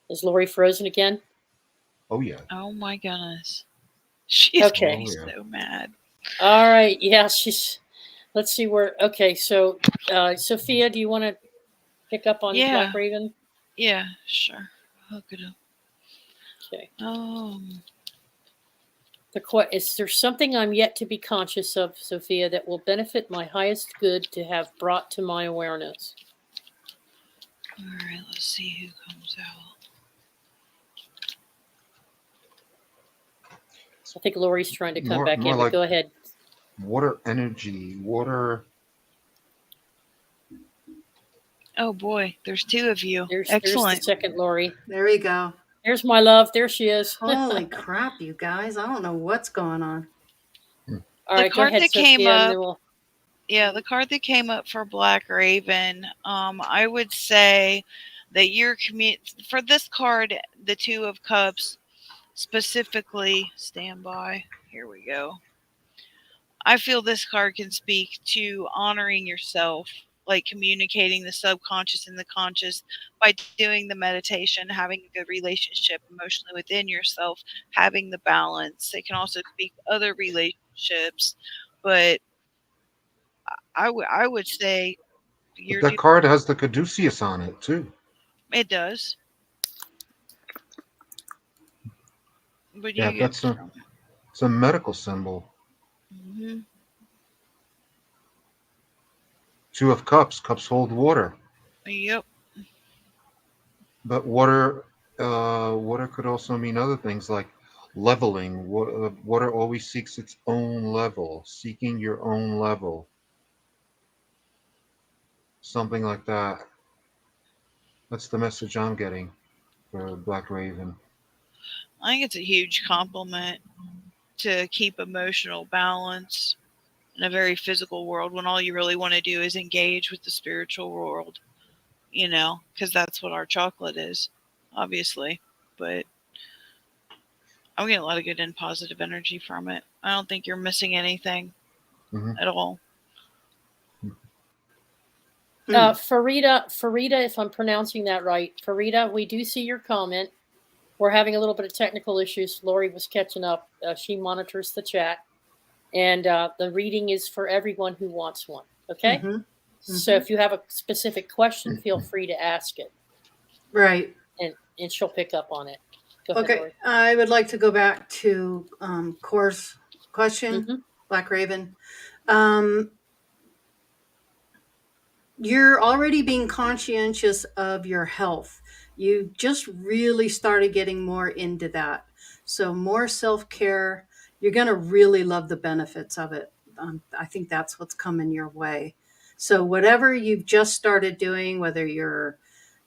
Is Lori frozen again? Oh, yeah. Oh, my goodness. She's getting so mad. All right, yeah, let's see where, okay, so Sophia, do you want to pick up on Black Raven? Yeah, sure. Hook it up. Okay. Is there something I'm yet to be conscious of, Sophia, that will benefit my highest good to have brought to my awareness? All right, let's see who comes out. I think Lori's trying to come back in, but go ahead. Water energy, water. Oh boy, there's two of you. Excellent. There's the second Lori. There we go. There's my love. There she is. Holy crap, you guys. I don't know what's going on. All right, go ahead, Sophia, the card that came up for Black Raven, I would say that for this card, the Two of Cups, specifically, stand by. Here we go. I feel this card can speak to honoring yourself, like communicating the subconscious and the conscious by doing the meditation, having a good relationship emotionally within yourself, having the balance. It can also speak to other relationships, but I would say that card has the caduceus on it too. It does. But yeah, it's a medical symbol. Mm-hmm. Two of Cups. Cups hold water. Yep. But water could also mean other things like leveling. Water always seeks its own level, seeking your own level. Something like that. That's the message I'm getting for Black Raven. I think it's a huge compliment to keep emotional balance in a very physical world when all you really want to do is engage with the spiritual world, because that's what our chocolate is, obviously. But I'm getting a lot of good and positive energy from it. I don't think you're missing anything at all. Farida, if I'm pronouncing that right, Farida, we do see your comment. We're having a little bit of technical issues. Lori was catching up. She monitors the chat. And the reading is for everyone who wants one. Okay? Mm-hmm. Mm-hmm. So if you have a specific question, feel free to ask it. Right. And she'll pick up on it. Go ahead, Lori. I would like to go back to Core's question, Black Raven. You're already being conscientious of your health. You just really started getting more into that. So more self-care. You're going to really love the benefits of it. I think that's what's coming your way. So whatever you've just started doing, whether you're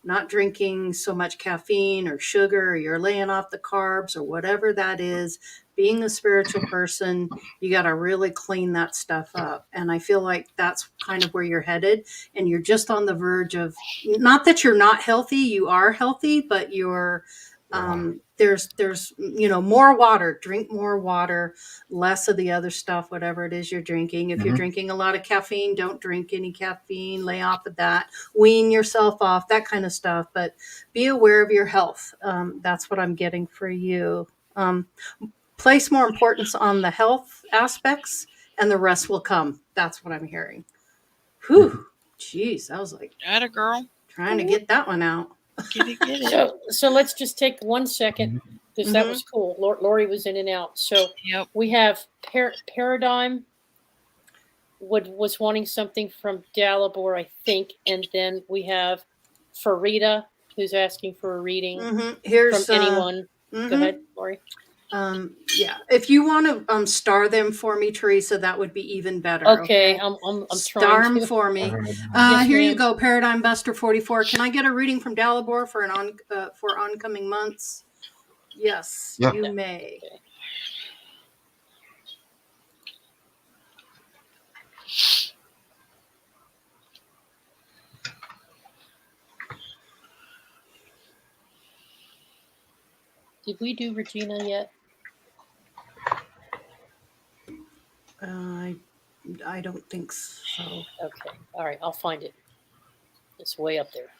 not drinking so much caffeine or sugar, or you're laying off the carbs or whatever that is, being a spiritual person, you got to really clean that stuff up. And I feel like that's kind of where you're headed. And you're just on the verge of, not that you're not healthy, you are healthy, but you're, there's more water, drink more water, less of the other stuff, whatever it is you're drinking. If you're drinking a lot of caffeine, don't drink any caffeine, lay off of that, wean yourself off, that kind of stuff. But be aware of your health. That's what I'm getting for you. Place more importance on the health aspects and the rest will come. That's what I'm hearing. Whew. Jeez, I was like, Atta girl. Trying to get that one out. Get it. So let's just take 1 second, because that was cool. Lori was in and out. So we have Paradigm was wanting something from Dalibor, I think, and then we have Farida, who's asking for a reading Here's from anyone. Go ahead, Lori. If you want to star them for me, Teresa, that would be even better. Okay. I'm star trying them for me. Yes, here you ma'am. go, Paradigm Buster 44. Can I get a reading from Dalibor for for oncoming months? Yes, you may. Okay. Did we do Regina yet? I don't think so. Okay. All right. I'll find it. It's way up there.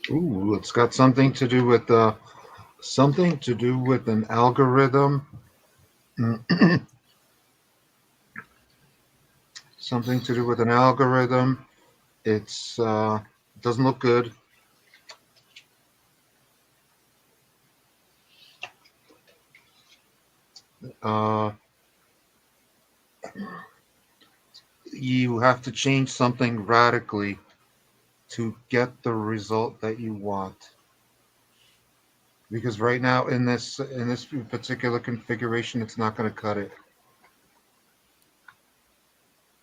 Ooh, it's got something to do with an algorithm. Something to do with an algorithm. It's doesn't look good. You have to change something radically to get the result that you want. Because right now in this particular configuration, it's not going to cut it.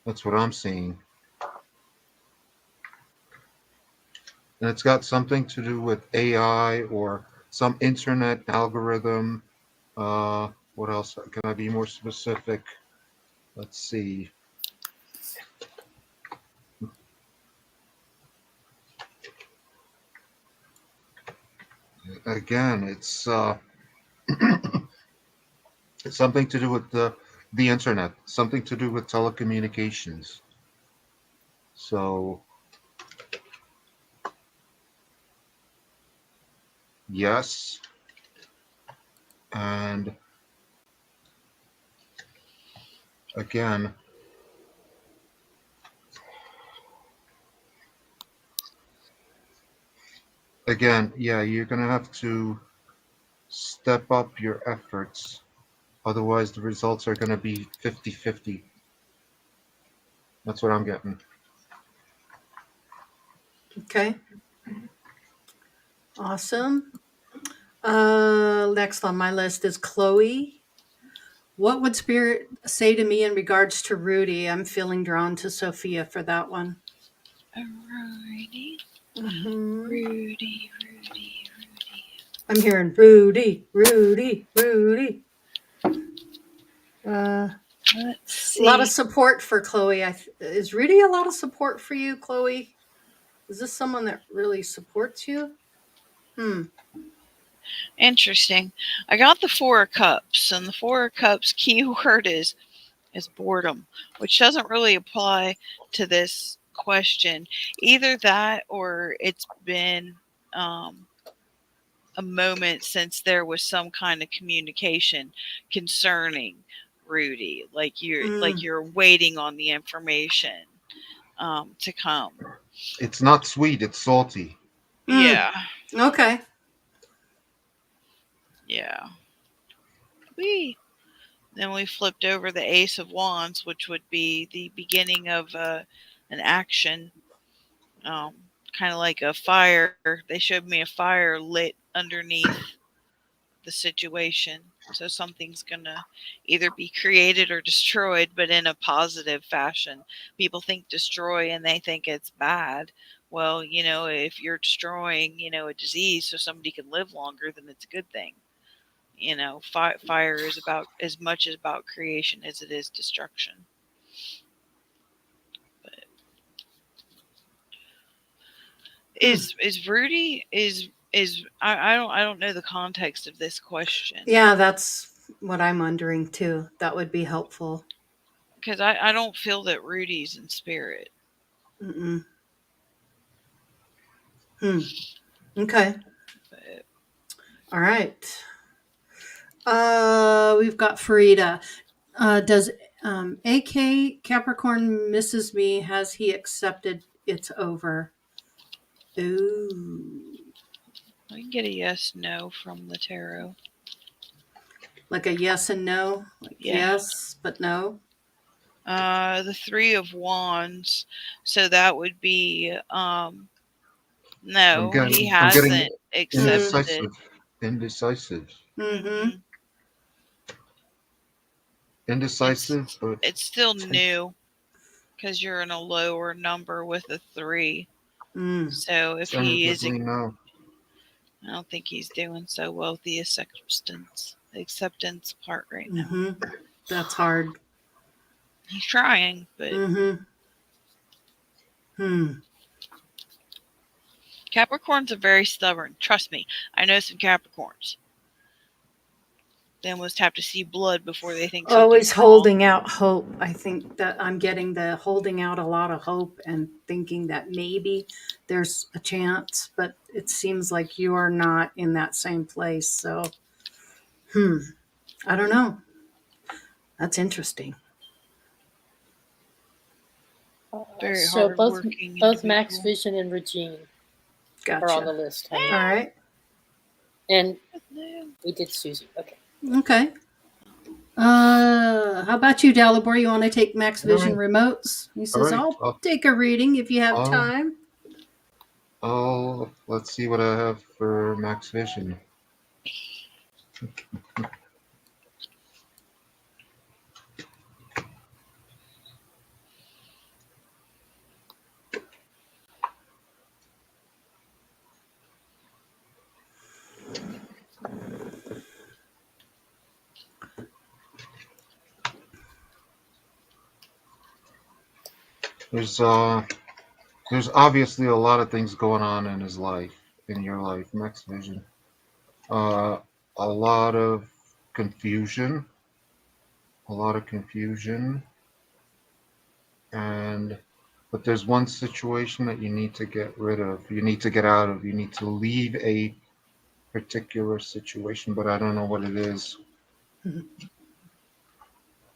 That's what I'm seeing. And it's got something to do with AI or some internet algorithm. What else? Can I be more specific? Let's see. Again, it's it's something to do with the internet, something to do with telecommunications. So yes, and again, yeah, you're going to have to step up your efforts. Otherwise, the results are going to be 50-50. That's what I'm getting. Okay. Awesome. Next on my list is Chloe. What would Spirit say to me in regards to Rudy? I'm feeling drawn to Sophia for that one. Alrighty. Mm-hmm. Rudy. I'm hearing Rudy. Let's see. A lot of support for Chloe. Is Rudy a lot of support for you, Chloe? Is this someone that really supports you? Interesting. I got the 4 of Cups, and the 4 of Cups keyword is boredom, which doesn't really apply to this question. Either that, or it's been a moment since there was some kind of communication concerning Rudy, like you're waiting on the information to come. It's not sweet, it's salty. Yeah. Okay. Yeah. Then we flipped over the Ace of Wands, which would be the beginning of an action, kind of like a fire. They showed me a fire lit underneath the situation. So something's going to either be created or destroyed, but in a positive fashion. People think destroy and they think it's bad. Well, if you're destroying, a disease so somebody can live longer, then it's a good thing. Fire is about as much about creation as it is destruction. But is Rudy I don't know the context of this question. Yeah, that's what I'm wondering too. That would be helpful. Because I don't feel that Rudy's in spirit. Mm-mm. Okay. But All right. We've got Farida. Does AK Capricorn misses me? Has he accepted it's over? Ooh. I can get a yes, no from the tarot. Like a yes and no? Like yes, but no? The Three of Wands. So that would be no, he hasn't accepted it. Indecisive. Mm-hmm. Indecisive, but it's still new because you're in a lower number with a 3. So if he is, no. I don't think he's doing so well with the acceptance part right now. That's hard. He's trying, but Capricorns are very stubborn. Trust me, I know some Capricorns. They almost have to see blood before they think always something's holding wrong. out hope. I think that I'm getting the holding out a lot of hope and thinking that maybe there's a chance, but it seems like you are not in that same place. So, I don't know. That's interesting. Very so both Max individual. Vision and Regine Gotcha. are on the list. All right. And we did Susie. Okay. Okay. How about you, Dalibor? You want to take Max Vision remotes? He says, right. I'll take a reading if you have time. Let's see what I have for Max Vision. There's obviously a lot of things going on in his life, in your life, Max Vision. A lot of confusion, but there's one situation that you need to get rid of. You need to get out of. You need to leave a particular situation, but I don't know what it is.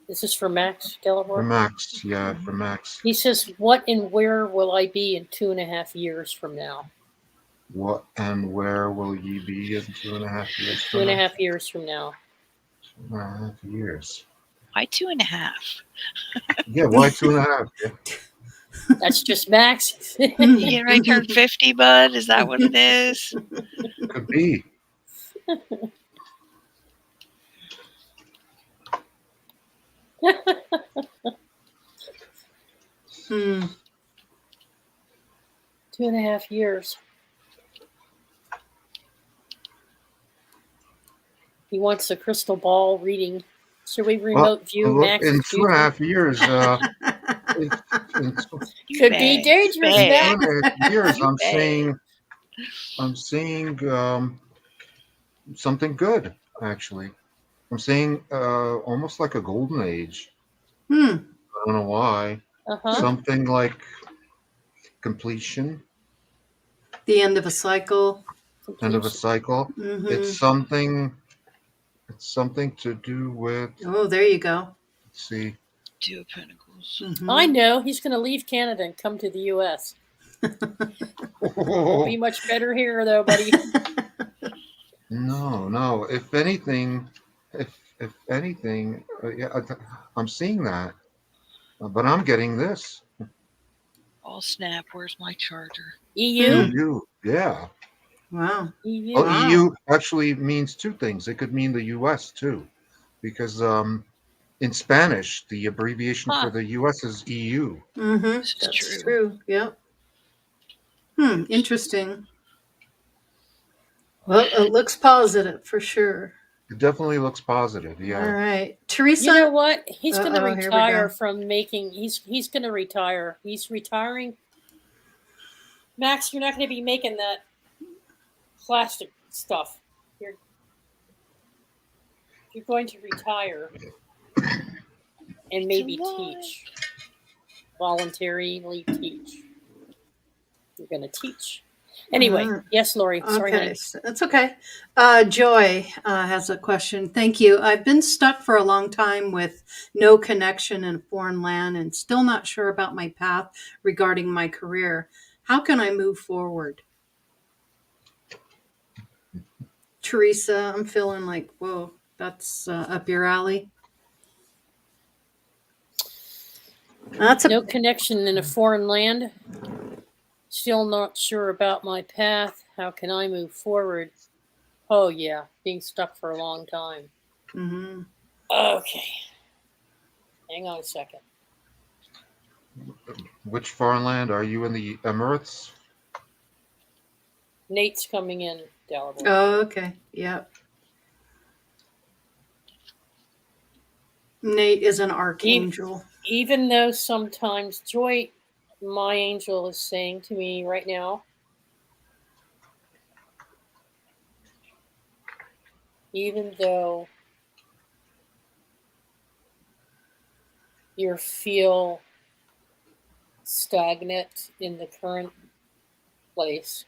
This is for Max Delaware? For Max, yeah, for Max. He says, what and where will I be in 2.5 years from now? What and where will you be in 2.5 years from 2.5 years from now. 2.5 years. Why 2.5? Yeah, why 2.5? Yeah. That's just Max. You getting ready to turn 50, bud? Is that what it is? Could be. Hmm. 2.5 years. He wants a crystal ball reading. Should we remote view Max? In 2.5 years, could be dangerous. In 2.5 years, I'm seeing something good. Actually, I'm seeing almost like a golden age. I don't know why. Something like completion. The end of a cycle. End of a cycle. It's something to do with. Oh, there you go. Let's see. 2 of Pentacles. I know. He's going to leave Canada and come to the U.S. It'll be much better here, though, buddy. No. If anything, yeah, I'm seeing that, but I'm getting this. Oh snap! Where's my charger? EU. Yeah. Wow. EU. Oh, wow. EU actually means two things. It could mean the U.S. too, because in Spanish the abbreviation for the U.S. is EU. That's true. Yep. Interesting. Well, it looks positive for sure. It definitely looks positive. Yeah. All right. Teresa? You know what? He's going to here we retire go. from making. He's going to retire. He's retiring. Max, you're not going to be making that plastic stuff. You're going to retire and maybe teach. Voluntarily teach. You're going to teach. Anyway, yes, Lori. Sorry, honey. That's okay. Joy has a question. Thank you. I've been stuck for a long time with no connection in a foreign land and still not sure about my path regarding my career. How can I move forward? Teresa, I'm feeling like, whoa, that's up your alley. No connection in a foreign land. Still not sure about my path. How can I move forward? Oh, yeah. Being stuck for a long time. Mm-hmm. Okay. Hang on a second. Which foreign land? Are you in the Emirates? Nate's coming in, Dalibor. Oh, okay. Yep. Nate is an archangel. Even though sometimes Joy, my angel, is saying to me right now, even though you feel stagnant in the current place,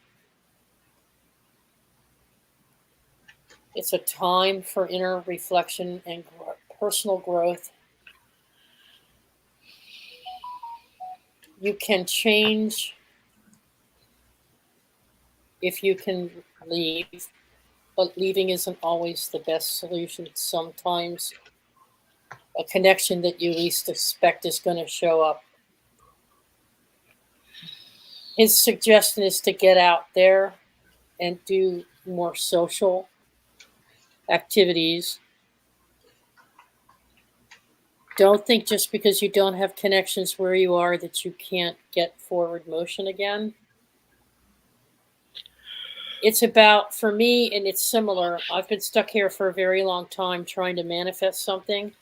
it's a time for inner reflection and personal growth. You can change if you can leave, but leaving isn't always the best solution. Sometimes a connection that you least expect is going to show up. His suggestion is to get out there and do more social activities. Don't think just because you don't have connections where you are that you can't get forward motion again. It's about, for me, and it's similar, I've been stuck here for a very long time trying to manifest something.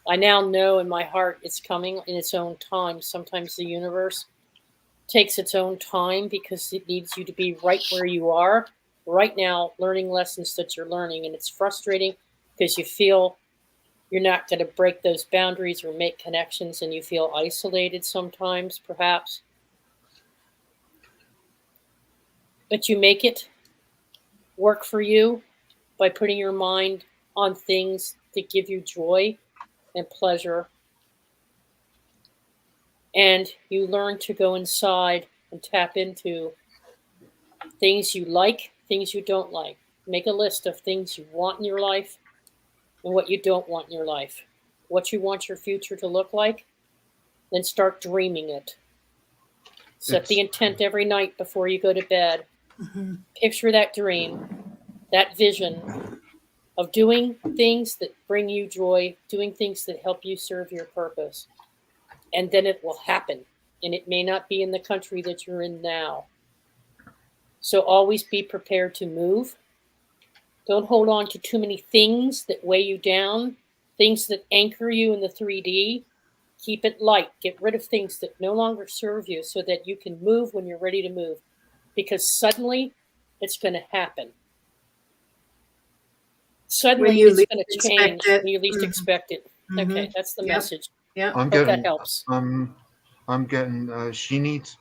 I now know in my heart it's coming in its own time. Sometimes the universe takes its own time because it needs you to be right where you are right now, learning lessons that you're learning. And it's frustrating because you feel you're not going to break those boundaries or make connections, and you feel isolated sometimes, perhaps. But you make it work for you by putting your mind on things that give you joy and pleasure. And you learn to go inside and tap into things you like, things you don't like. Make a list of things you want in your life and what you don't want in your life. What you want your future to look like, then start dreaming it. Set the intent every night before you go to bed. Mm-hmm. Picture that dream, that vision of doing things that bring you joy, doing things that help you serve your purpose. And then it will happen. And it may not be in the country that you're in now. So always be prepared to move. Don't hold on to too many things that weigh you down, things that anchor you in the 3D. Keep it light. Get rid of things that no longer serve you so that you can move when you're ready to move. Because suddenly it's going to happen. Suddenly it's going to change when you least expect it. Mm-hmm. Okay, that's the message. Yeah, hope that helps. I'm getting. She needs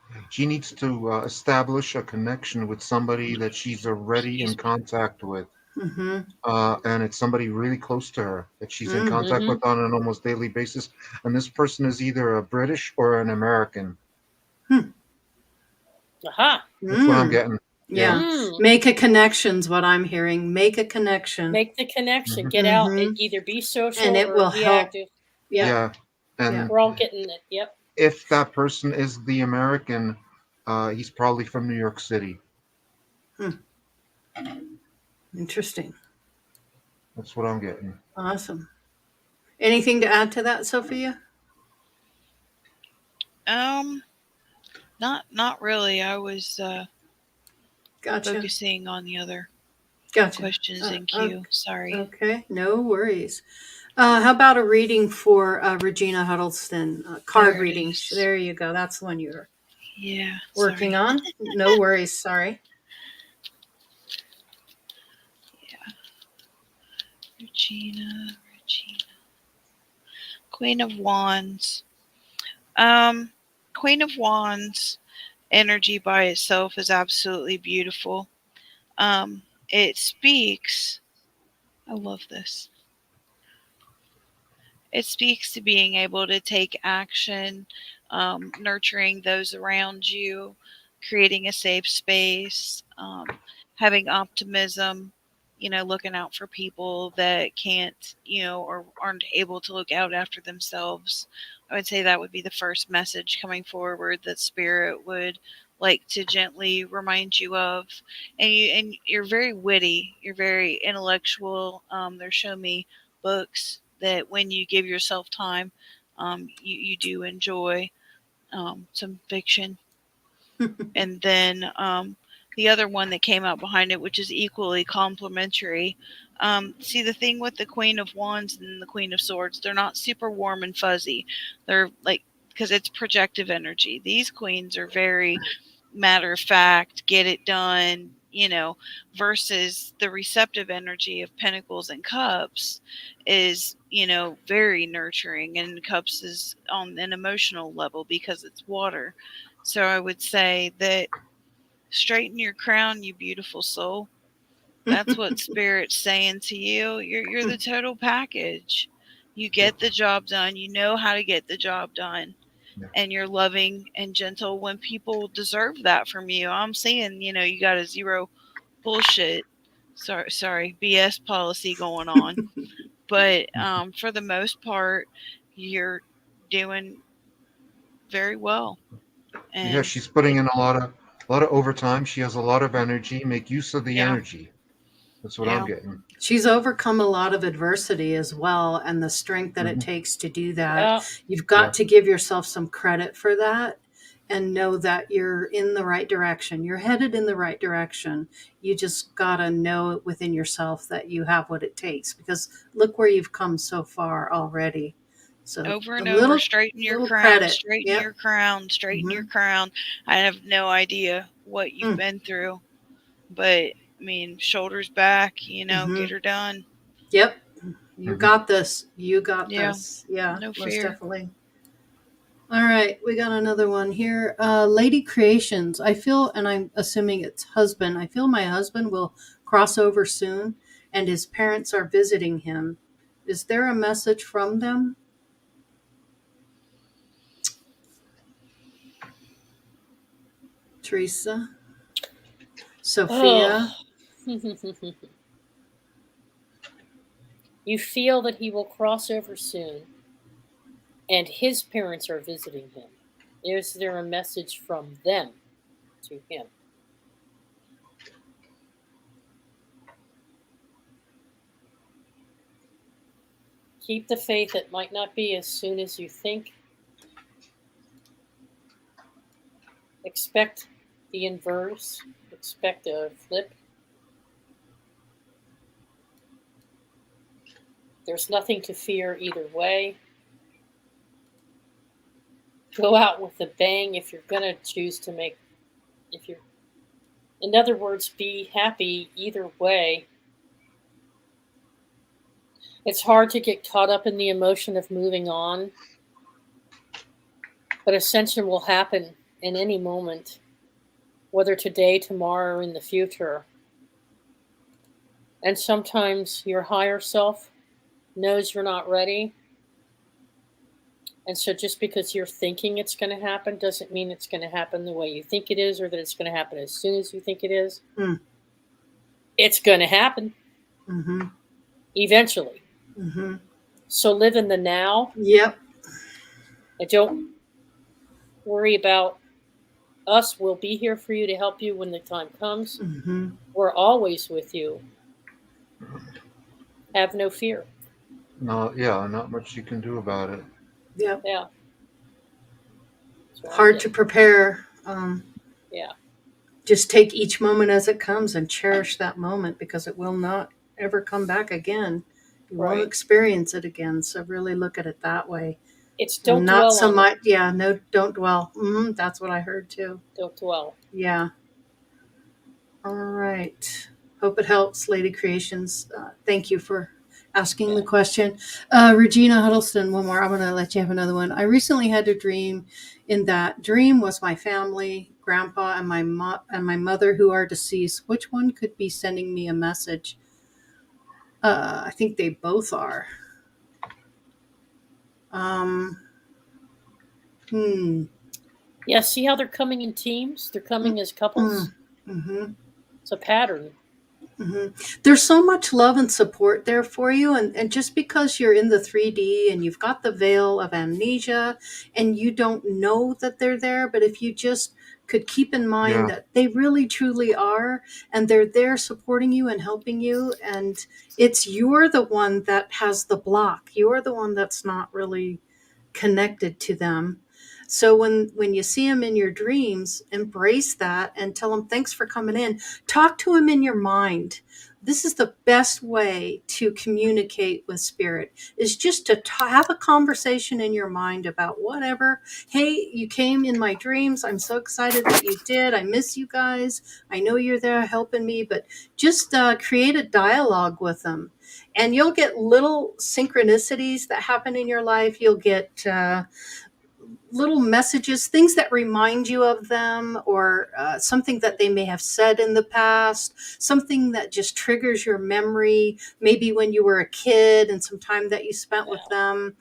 to establish a connection with somebody that she's already in contact with, and it's somebody really close to her that she's in contact with on an almost daily basis. And this person is either a British or an American. Aha! That's what I'm getting. Yeah. Make a connection's what I'm hearing. Make a connection. Make the connection. Get out and either be social and it or will be help. active. Yeah. And we're all getting it. Yep. If that person is the American, he's probably from New York City. Interesting. That's what I'm getting. Awesome. Anything to add to that, Sophia? Not really. I was gotcha. focusing on the other. Gotcha. questions in queue. Sorry. Okay, no worries. How about a reading for Regina Huddleston? Card There it reading. is. There you go. That's the one you're Yeah. working Sorry. on. No worries. Sorry. Regina. Queen of Wands. Queen of Wands energy by itself is absolutely beautiful. It speaks. I love this. It speaks to being able to take action, nurturing those around you, creating a safe space, having optimism, looking out for people that can't, or aren't able to look out after themselves. I would say that would be the first message coming forward that Spirit would like to gently remind you of. And you're very witty, you're very intellectual. They're showing me books that when you give yourself time, you do enjoy some fiction. And then the other one that came out behind it, which is equally complimentary. See, the thing with the Queen of Wands and the Queen of Swords, they're not super warm and fuzzy. They're like, because it's projective energy. These queens are very matter of fact, get it done, versus the receptive energy of Pentacles and Cups is, very nurturing, and Cups is on an emotional level because it's water. So I would say that straighten your crown, you beautiful soul. That's what Spirit's saying to you. You're the total package. You get the job done. You know how to get the job done. Yeah. And you're loving and gentle when people deserve that from you. I'm seeing, you got a zero bullshit, sorry, BS policy going on. But for the most part, you're doing very well. And Yeah, she's putting in a lot of overtime. She has a lot of energy. Make use of the Yeah. energy. That's what I'm getting. She's overcome a lot of adversity as well, and the strength that it takes to do that. Yeah. You've got to give yourself some credit for that and know that you're in the right direction. You're headed in the right direction. You just got to know within yourself that you have what it takes, because look where you've come so far already. So over and a over, little, straighten your little crown, credit. straighten Yep. your crown, straighten your crown. I have no idea what you've been through, but I mean, shoulders back, get her done. Yep. You got this. You got Yeah. this. Yeah, No most fear. definitely. All right, we got another one here. Lady Creations. I feel, and I'm assuming it's husband, I feel my husband will cross over soon, and his parents are visiting him. Is there a message from them? Teresa? Sophia? Oh. You feel that he will cross over soon, and his parents are visiting him. Is there a message from them to him? Keep the faith. It might not be as soon as you think. Expect the inverse. Expect a flip. There's nothing to fear either way. Go out with a bang if you're going to choose to make, in other words, be happy either way. It's hard to get caught up in the emotion of moving on, but ascension will happen in any moment, whether today, tomorrow, or in the future. And sometimes your higher self knows you're not ready. And so just because you're thinking it's going to happen doesn't mean it's going to happen the way you think it is, or that it's going to happen as soon as you think it is. It's going to happen. Eventually. So live in the now. Yep. And don't worry about us. We'll be here for you to help you when the time comes. We're always with you. Have no fear. No, yeah, not much you can do about it. Yep. Yeah. Hard to prepare. Yeah. just take each moment as it comes and cherish that moment, because it will not ever come back again. You won't Right. experience it again. So really look at it that way. It's And don't not dwell so on much. Yeah, no, don't dwell. That's what I heard too. it. Don't dwell. Yeah. All right. Hope it helps, Lady Creations. Thank you for asking the question. Regina Huddleston, one more. I'm going to let you have another one. I recently had a dream. In that dream was my family, grandpa, and my mother, who are deceased. Which one could be sending me a message? I think they both are. Yeah, see how they're coming in teams? They're coming as couples. Mm-hmm. It's a pattern. Mm-hmm. There's so much love and support there for you. And just because you're in the 3D and you've got the veil of amnesia and you don't know that they're there, but if you just could keep in mind that they really truly are, and they're there supporting you and helping you, and you're the one that has the block. You're the one that's not really connected to them. So when you see them in your dreams, embrace that and tell them, thanks for coming in. Talk to them in your mind. This is the best way to communicate with spirit, is just to have a conversation in your mind about whatever. Hey, you came in my dreams. I'm so excited that you did. I miss you guys. I know you're there helping me, but just create a dialogue with them. And you'll get little synchronicities that happen in your life. You'll get little messages, things that remind you of them, or something that they may have said in the past, something that just triggers your memory, maybe when you were a kid and some time that you spent with them.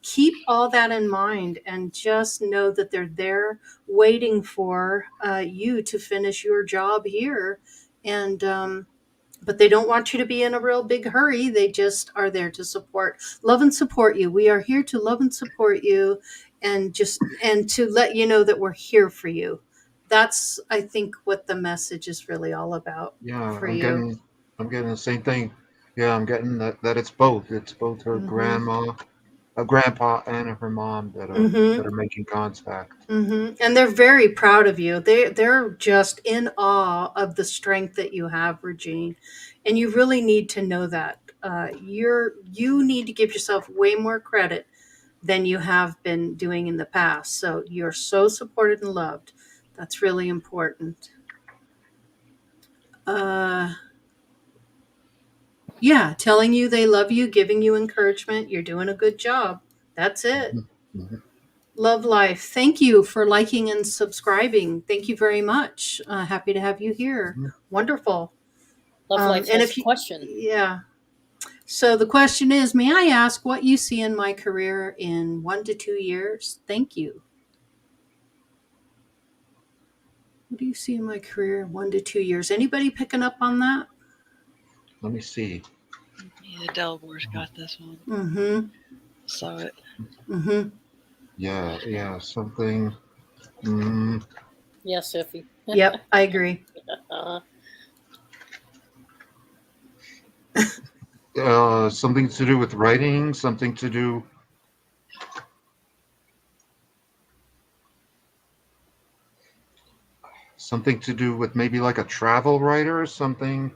Keep all that in mind and just know that they're there waiting for you to finish your job here. And but they don't want you to be in a real big hurry. They just are there to love and support you. We are here to love and support you, and to let you know that we're here for you. That's, I think, what the message is really all about for you. I'm getting the same thing. Yeah, I'm getting that it's both. It's both her grandma, grandpa, and her mom that are making contact. And they're very proud of you. They're just in awe of the strength that you have, Regine, and you really need to know that. You need to give yourself way more credit than you have been doing in the past. So you're so supported and loved. That's really important. Yeah, telling you they love you, giving you encouragement. You're doing a good job. That's it. Love life. Thank you for liking and subscribing. Thank you very much. Happy to have you here. Wonderful. Love life and has if a question. Yeah. So the question is, may I ask what you see in my career in 1 to 2 years? Thank you. What do you see in my career in 1 to 2 years? Anybody picking up on that? Let me see. Yeah, Delaware's got this one. Saw it. Yeah, something. Yeah, Sophie. Yep, I agree. Something to do with writing, something to do with maybe like a travel writer or something.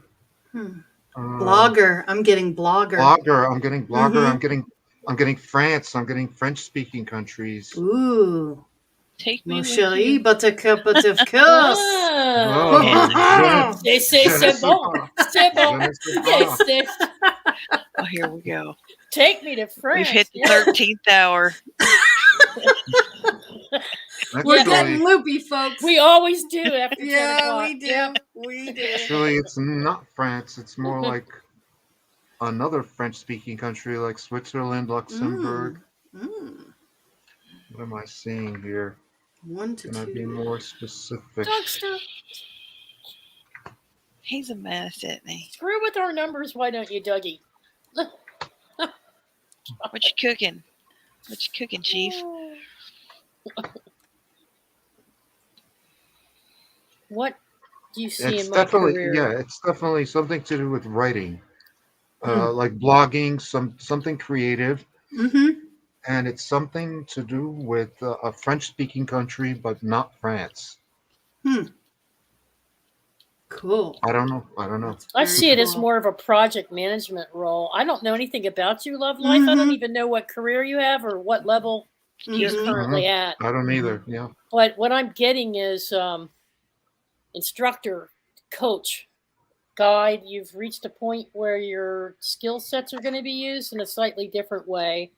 Blogger. I'm getting blogger. I'm getting blogger. I'm getting France. I'm getting French speaking countries. Ooh. Take me Mon with chéri, you. buttercup, of course. C'est bon. C'est bon. Oh, here we go. Take me to France. We've hit the 13th hour. We're getting loopy, folks. We always do after 10 o'clock. We do. We do. Actually, it's not France. It's more like another French-speaking country, like Switzerland, Luxembourg. What am I seeing here? 1 to 2. Can I be more specific? Dogster. He's a mess, isn't he? Screw with our numbers, why don't you, Dougie? What you cooking? What you cooking, Chief? What do you see in my career? Yeah, it's definitely something to do with writing, like blogging, something creative, and it's something to do with a French-speaking country, but not France. Cool. I don't know. That's I very see it as cool. more of a project management role. I don't know anything about you, Love Life. I don't even know what career you have or what level you're currently at. I don't either. Yeah. But what I'm getting is instructor, coach, guide. You've reached a point where your skill sets are going to be used in a slightly different way.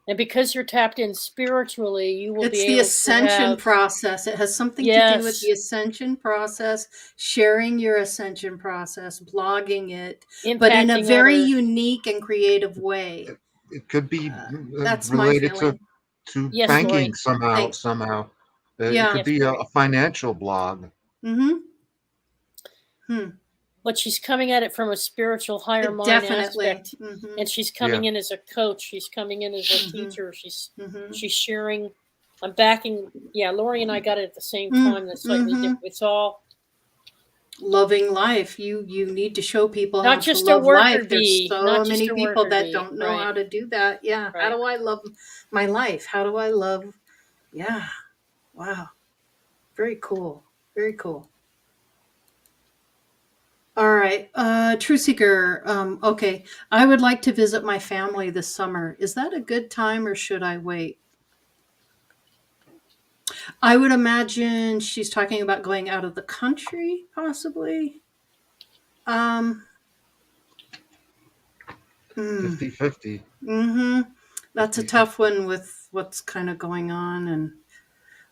And because you're tapped in spiritually, you will It's be the able to ascension have. process. It has something to do with the ascension process, sharing your ascension process, blogging it, but in a Impacting very others. unique and creative way. It could be That's my related feeling. to Yes, banking Lori. somehow. Thanks. Somehow, it Yeah. could Yes, be Lori. a financial blog. But she's coming at it from a spiritual higher mind Definitely. aspect. And she's coming in as a coach. She's coming in as a teacher. She's sharing. I'm backing. Yeah, Lori and I got it at the same time. That's slightly different. It's all loving life. You need to show people not how just to a love worker life. There's bee. so Not just many a people worker that bee. don't know Right. how to do that. Yeah. Right. How do I love my life? How do I love? Yeah. Wow. Very cool. Very cool. All right. True Seeker. Okay. I would like to visit my family this summer. Is that a good time or should I wait? I would imagine she's talking about going out of the country, possibly. 50-50. That's a tough one with what's kind of going on. And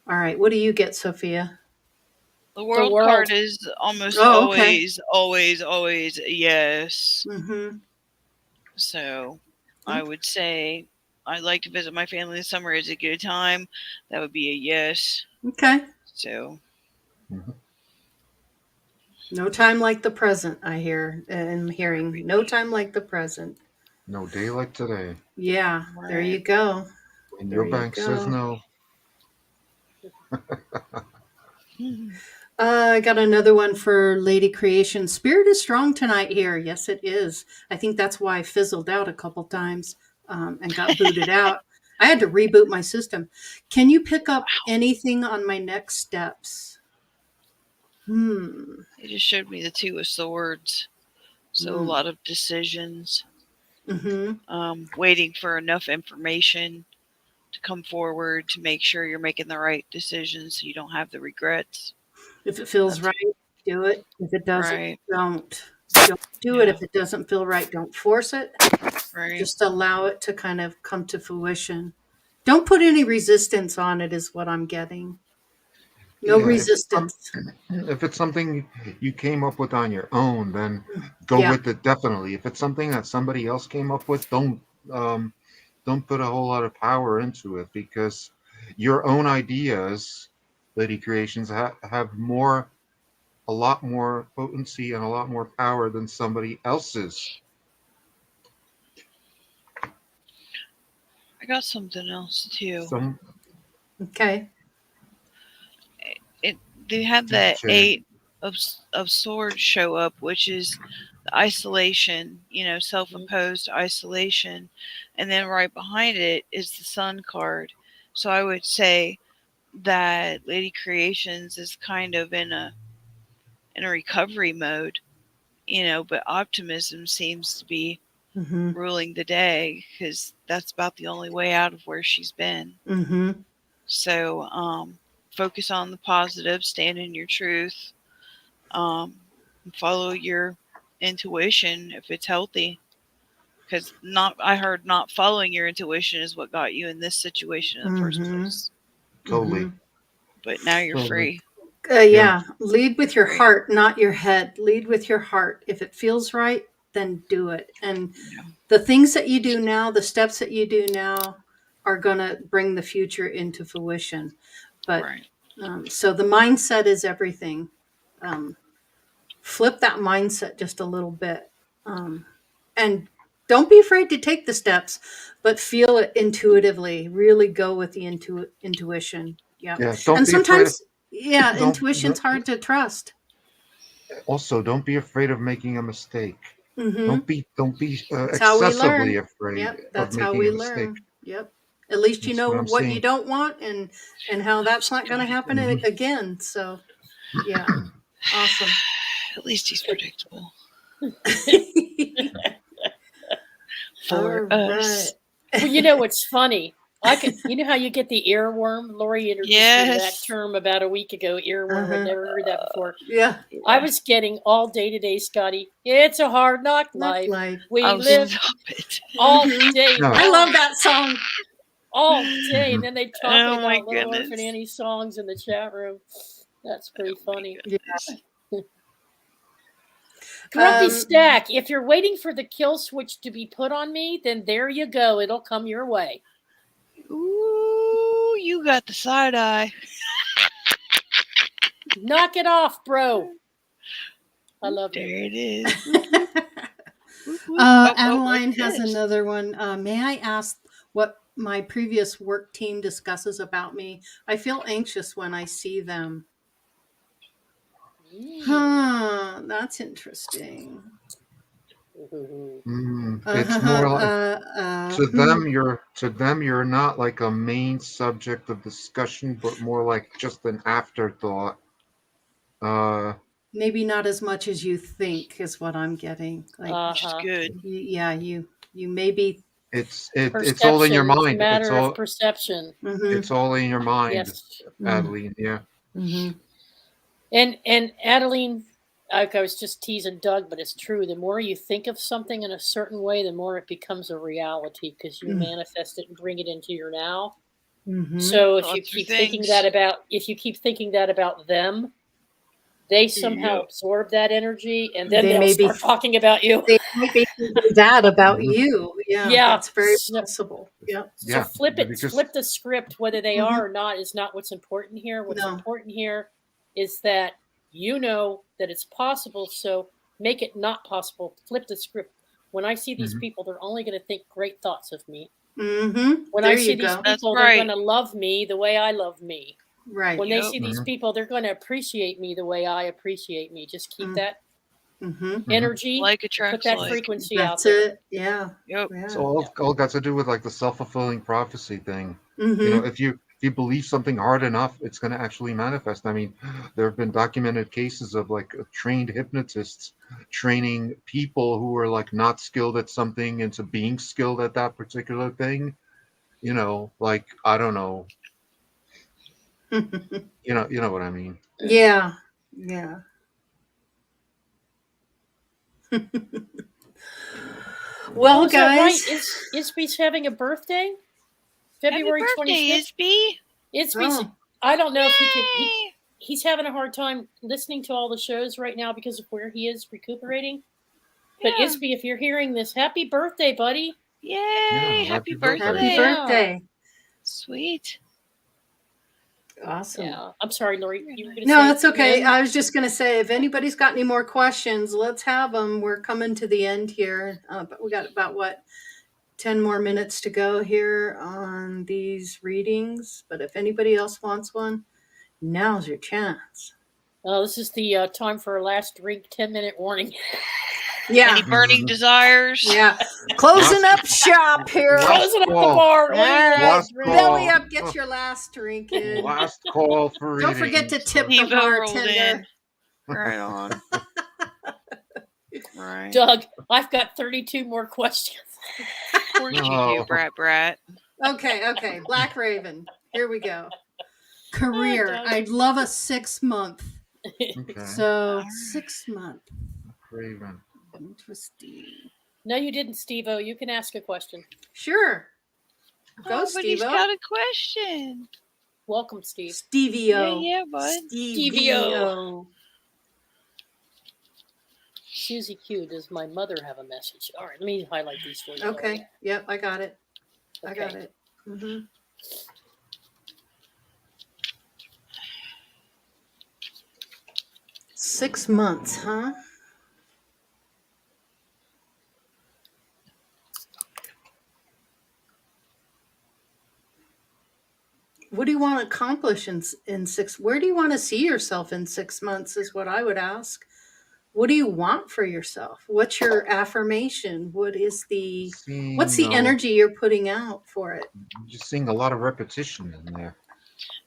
all right, what do you get, Sophia? The world card is almost always a yes. So I would say I'd like to visit my family this summer. Is it a good time? That would be a yes. Okay. So no time like the present, I hear and hearing. No time like the present. No day like today. Yeah, there you go. And your bank says no. I got another one for Lady Creation. Spirit is strong tonight here. Yes, it is. I think that's why I fizzled out a couple times and got booted out. I had to reboot my system. Can you pick up anything on my next steps? It just showed me the Two of Swords. So a lot of decisions. Waiting for enough information to come forward to make sure you're making the right decisions so you don't have the regrets. If it feels right, do it. If it doesn't, don't do it. If it doesn't feel right, don't force it. Just allow it to kind of come to fruition. Don't put any resistance on it is what I'm getting. No resistance. If it's something you came up with on your own, then go with it definitely. If it's something that somebody else came up with, don't put a whole lot of power into it, because your own ideas, Lady Creations, have a lot more potency and a lot more power than somebody else's. I got something else too. Okay. They have the Eight of Swords show up, which is the isolation, self-imposed isolation. And then right behind it is the Sun card. So I would say that Lady Creations is kind of in a recovery mode, but optimism seems to be ruling the day, because that's about the only way out of where she's been. So focus on the positive, stand in your truth, follow your intuition if it's healthy, because I heard not following your intuition is what got you in this situation in the first place. Totally. But now you're free. Lead with your heart, not your head. Lead with your heart. If it feels right, then do it. And the things that you do now, the steps that you do now are going to bring the future into fruition. But so the mindset is everything. Flip that mindset just a little bit. And don't be afraid to take the steps, but feel it intuitively. Really go with the intuition. Yeah. And sometimes, intuition's hard to trust. Also, don't be afraid of making a mistake. Don't be excessively afraid of making a mistake. Yep. At least you know what you don't want and how that's not going to happen again. So, yeah. Awesome. At least he's predictable All for right. us. Well, you know what's funny? You know how you get the earworm? Lori introduced me to that term about a week ago. Earworm. I'd never heard that before. Yeah. I was getting all day today, Scotty. It's a hard knock life. We live all day. No. I love that song. All day, and then they talk about my Little goodness. Orphan Annie songs in the chat room. That's pretty funny. Yes. Grumpy Stack, if you're waiting for the kill switch to be put on me, then there you go. It'll come your way. Ooh, you got the side eye. Knock it off, bro. I love There you. it is. Adeline has another one. May I ask what my previous work team discusses about me? I feel anxious when I see them. Huh, that's interesting. It's more like to them you're not like a main subject of discussion, but more like just an afterthought. Maybe not as much as you think is what I'm getting. Like, which is good. You maybe it's all in your mind. It's a matter of perception. It's all in your mind. Yes. Adeline. Yeah. And Adeline, I was just teasing Doug, but it's true. The more you think of something in a certain way, the more it becomes a reality because you manifest it and bring it into your now. So if you keep thinking that about them, they somehow absorb that energy, and then they'll start talking about you. They might be thinking that about you. Yeah, that's very possible. Yeah. So flip the script. Whether they are or not is not what's important here. What's important here is that you know that it's possible. So make it not possible. Flip the script. When I see these people, they're only going to think great thoughts of me. When I see these people, they're going to love me the way I love me. Right. When they see these people, they're going to appreciate me the way I appreciate me. Just keep that energy, like attracts put that like. frequency That's out there. it. Yeah. Yep. Yeah. It's all got to do with like the self-fulfilling prophecy thing. You know, if you believe something hard enough, it's going to actually manifest. I mean, there have been documented cases of like trained hypnotists training people who are like not skilled at something into being skilled at that particular thing. You know, like I don't know. You know what I mean. Yeah. Yeah. Well, guys, right? Isby's having a birthday. February 26th. Isby's. I don't know if he can. He's having a hard time listening to all the shows right now because of where he is recuperating. But Isby, if you're hearing this, happy birthday, buddy! Yay! Yeah, happy birthday! Happy birthday! Sweet. Awesome. Yeah. I'm sorry, Lori. You were gonna No, say that's okay. again? I was just going to say, if anybody's got any more questions, let's have them. We're coming to the end here, but we got about 10 more minutes to go here on these readings. But if anybody else wants one, now's your chance. This is the time for our last drink. 10-minute warning. Yeah. Any burning desires? Yeah. Closing up shop here. Closing up the bar. All right. Belly up. Get your last drink in. Last call for reading. Don't forget to tip the Evo rolled bartender. in. Right on. Right. Doug, I've got 32 more questions. Of course you do, brat. Okay. Black Raven. Here we go. Career. I'd love a 6 month. Okay. So 6 month. Raven. Interesting. No, you didn't, Steve-O. You can ask a question. Sure. Go, Somebody's Steve-O. got a question. Welcome, Steve. Stevie-O. Yeah, bud. Stevie-O. Susie Q, does my mother have a message? All right, let me highlight these for you. Okay. Yep, I got it. Okay. I got it. Mm-hmm. Six months, huh? What do you want to accomplish in six? Where do you want to see yourself in 6 months is what I would ask. What do you want for yourself? What's your affirmation? What's the energy you're putting out for it? I'm just seeing a lot of repetition in there.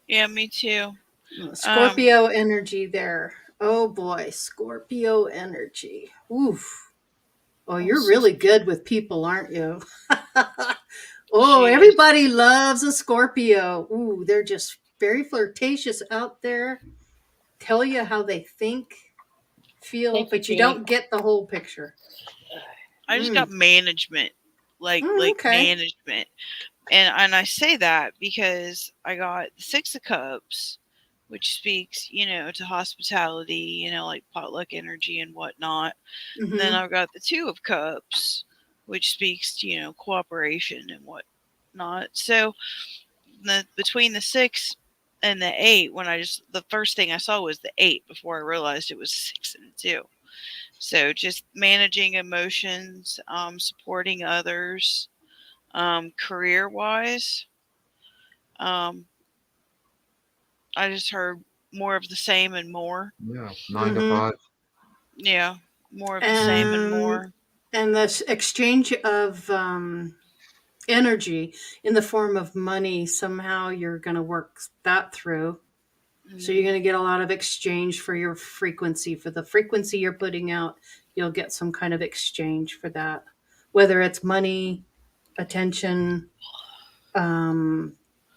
Yeah, me too. Scorpio energy there. Oh boy, Scorpio energy. Oof. Oh, you're so really good with people, aren't you? Oh, She is. everybody loves a Scorpio. Ooh, they're just very flirtatious out there. Tell you how they think, feel, Thank you, but you Jeannie. don't get the whole picture. I just got management, like Okay. management, and I say that because I got the Six of Cups, which speaks, to hospitality, like potluck energy and whatnot. And then Mm-hmm. I've got the Two of Cups, which speaks to, cooperation and whatnot. So between the 6 and the 8, the first thing I saw was the 8 before I realized it was 6 and 2. So just managing emotions, supporting others, career wise. I just heard more of the same and more. Yeah, 9 to Mm-hmm. 5. Yeah, more of the same and And more. this exchange of energy in the form of money, somehow you're going to work that through. So you're going to get a lot of exchange for your frequency. For the frequency you're putting out, you'll get some kind of exchange for that. Whether it's money, attention,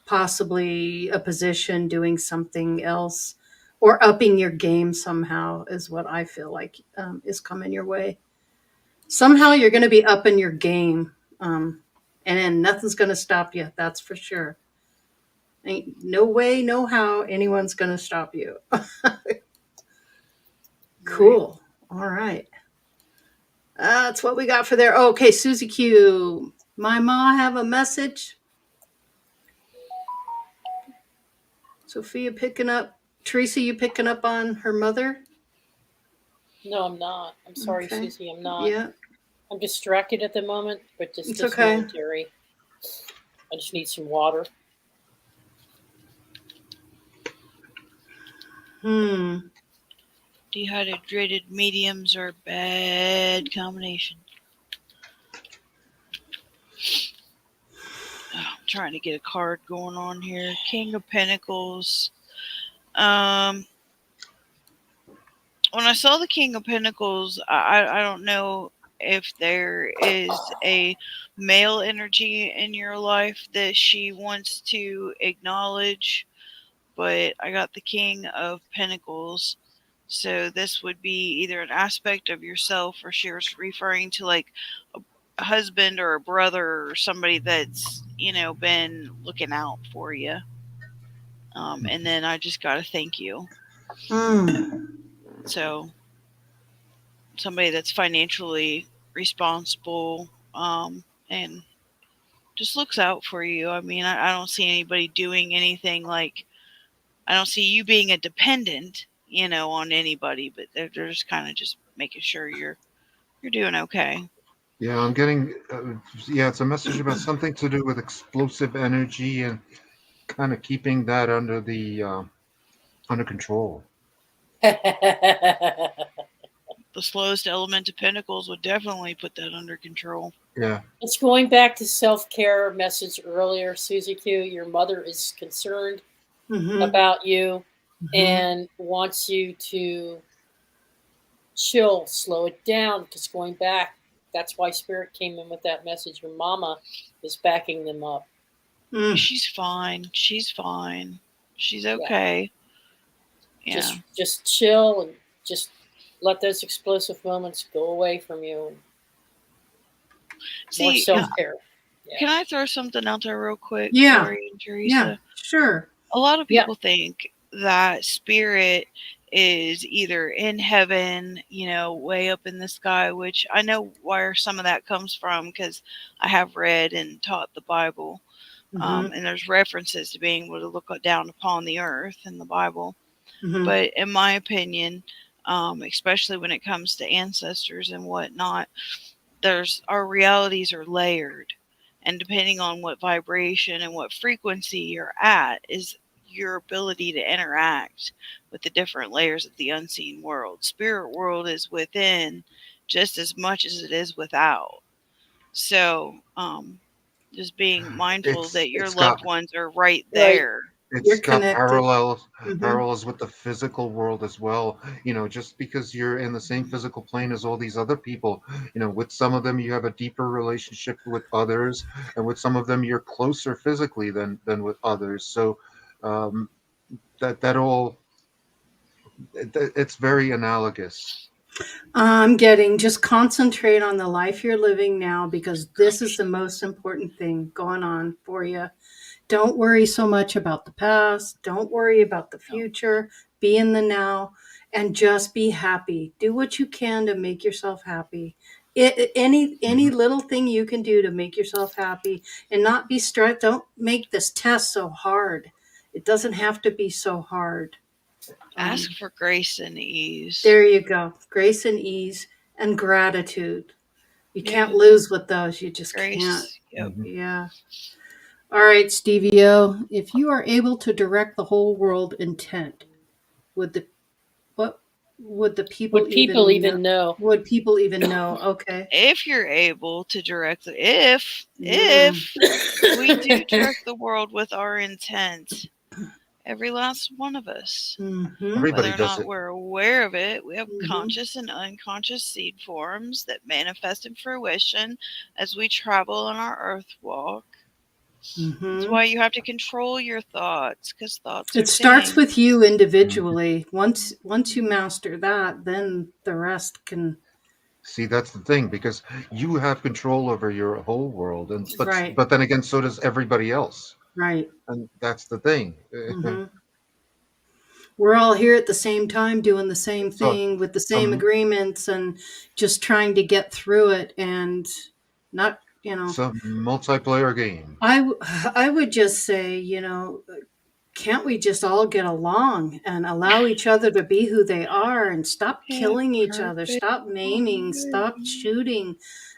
possibly a position, doing something else, or upping your game somehow is what I feel like is coming your way. Somehow you're going to be upping your game, and then nothing's going to stop you. That's for sure. Ain't no way, no how anyone's going to stop you. Right. Cool. All right. That's what we got for there. Oh, okay, Susie Q. My ma have a message. Sophia picking up. Teresa, you picking up on her mother? No, I'm not. I'm sorry, Okay. Susie. I'm not. Yeah, I'm distracted at the moment, but it's just okay. momentary. I just need some water. Dehydrated mediums are a bad combination. Oh, I'm trying to get a card going on here. King of Pentacles. When I saw the King of Pentacles, I don't know if there is a male energy in your life that she wants to acknowledge, but I got the King of Pentacles. So this would be either an aspect of yourself, or she was referring to like a husband or a brother or somebody that's, been looking out for you. And then I just got to thank you. So somebody that's financially responsible, and just looks out for you. I mean, I don't see anybody doing anything like, I don't see you being a dependent, on anybody, but they're just kind of just making sure you're doing okay. Yeah, I'm getting. Yeah, it's a message about something to do with explosive energy and kind of keeping that under control. The slowest element of Pentacles would definitely put that under control. Yeah. It's going back to self-care message earlier, Susie Q. Your mother is concerned about you and wants you to chill, slow it down, because going back, that's why Spirit came in with that message. Your mama is backing them up. She's fine. She's fine. She's okay. Yeah. Just chill and just let those explosive moments go away from you. More self-care. Can I throw something out there real quick, Yeah. Lori and Teresa? Yeah, sure. A lot of people think that Spirit is either in heaven, way up in the sky, which I know where some of that comes from because I have read and taught the Bible. And there's references to being able to look down upon the earth in the Bible. But in my opinion, especially when it comes to ancestors and whatnot, our realities are layered. And depending on what vibration and what frequency you're at is your ability to interact with the different layers of the unseen world. Spirit world is within just as much as it is without. So just being mindful that your It's loved got ones are right there. You're It's got connected. parallels with the physical world as well. Just because you're in the same physical plane as all these other people, with some of them you have a deeper relationship with others, and with some of them you're closer physically than with others. So um, that all it's very analogous. I'm getting, just concentrate on the life you're living now, because this is the most important thing going on for you. Don't worry so much about the past. Don't worry about the future. Be in the now and just be happy. Do what you can to make yourself happy. Any Mhm. little thing you can do to make yourself happy and not be stressed. Don't make this test so hard. It doesn't have to be so hard. Ask for grace and ease. There you go. Grace and ease and gratitude. You Yeah. can't lose with those. You just can't. Grace. Yep. Mhm. Yeah. All right, Stevie O. If you are able to direct the whole world intent, would the what would the people Would people even know? know? Would people even know? Okay. If you're able to direct the if we do direct the world with our intent, every last one of us, Mm-hmm. Everybody whether or does not it. we're aware of it, we have Mhm. conscious and unconscious seed forms that manifest in fruition as we travel on our earth walk. That's why Mm-hmm. you have to control your thoughts, because thoughts are It starts things. with you Mhm. individually. Once you master that, then the rest can. See, that's the thing, because you have control over your whole world, and but Right. but then again, so does everybody else, Right. and that's the thing. Mm-hmm. We're all here at the same time doing the same So thing with the same some agreements and just trying to get through it, and not, some multiplayer game. I would just say, can't we just all get along and allow each other to be who they are and stop Yeah, killing each other, perfect. stop maiming, stop shooting?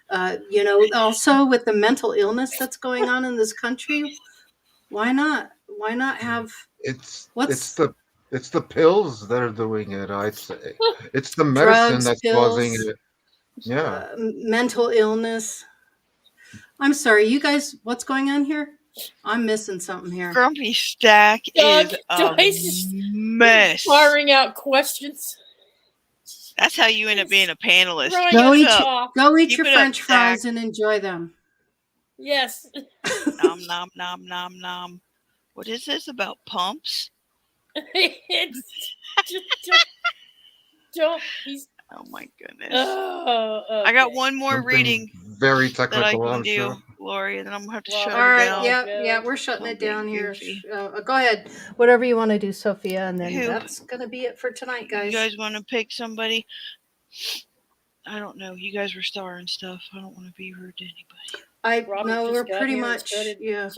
Also with the mental illness that's going on in this country, why not? Why not have It's it's what's the it's the pills that are doing it. I'd say it's the medicine drugs, that's causing pills, it. Yeah. mental illness? I'm sorry, you guys, what's going on here? I'm missing something here. Grumpy Stack Doug, is a Dice is mess. firing out questions. That's how you end up being a panelist. Throwing Go Keep it eat, up. off. go eat Keep your it up, French Stack. fries and enjoy them. Yes. Nom nom nom nom nom. What is this about pumps? It's just don't. He's. Oh my goodness. Oh, okay. I got one more Something reading very that I technical, can I'm do, sure. Lori, and then I'm gonna have to Robert, shut All her right, down. yeah, we're shutting I'm it down being here. goofy. Go ahead, whatever you want to do, Sophia, and then Who? that's gonna be it for tonight, You guys. guys want to pick somebody? I don't know. You guys were starring stuff. I don't want to be rude to anybody. Robert No, just we're got pretty here, and much so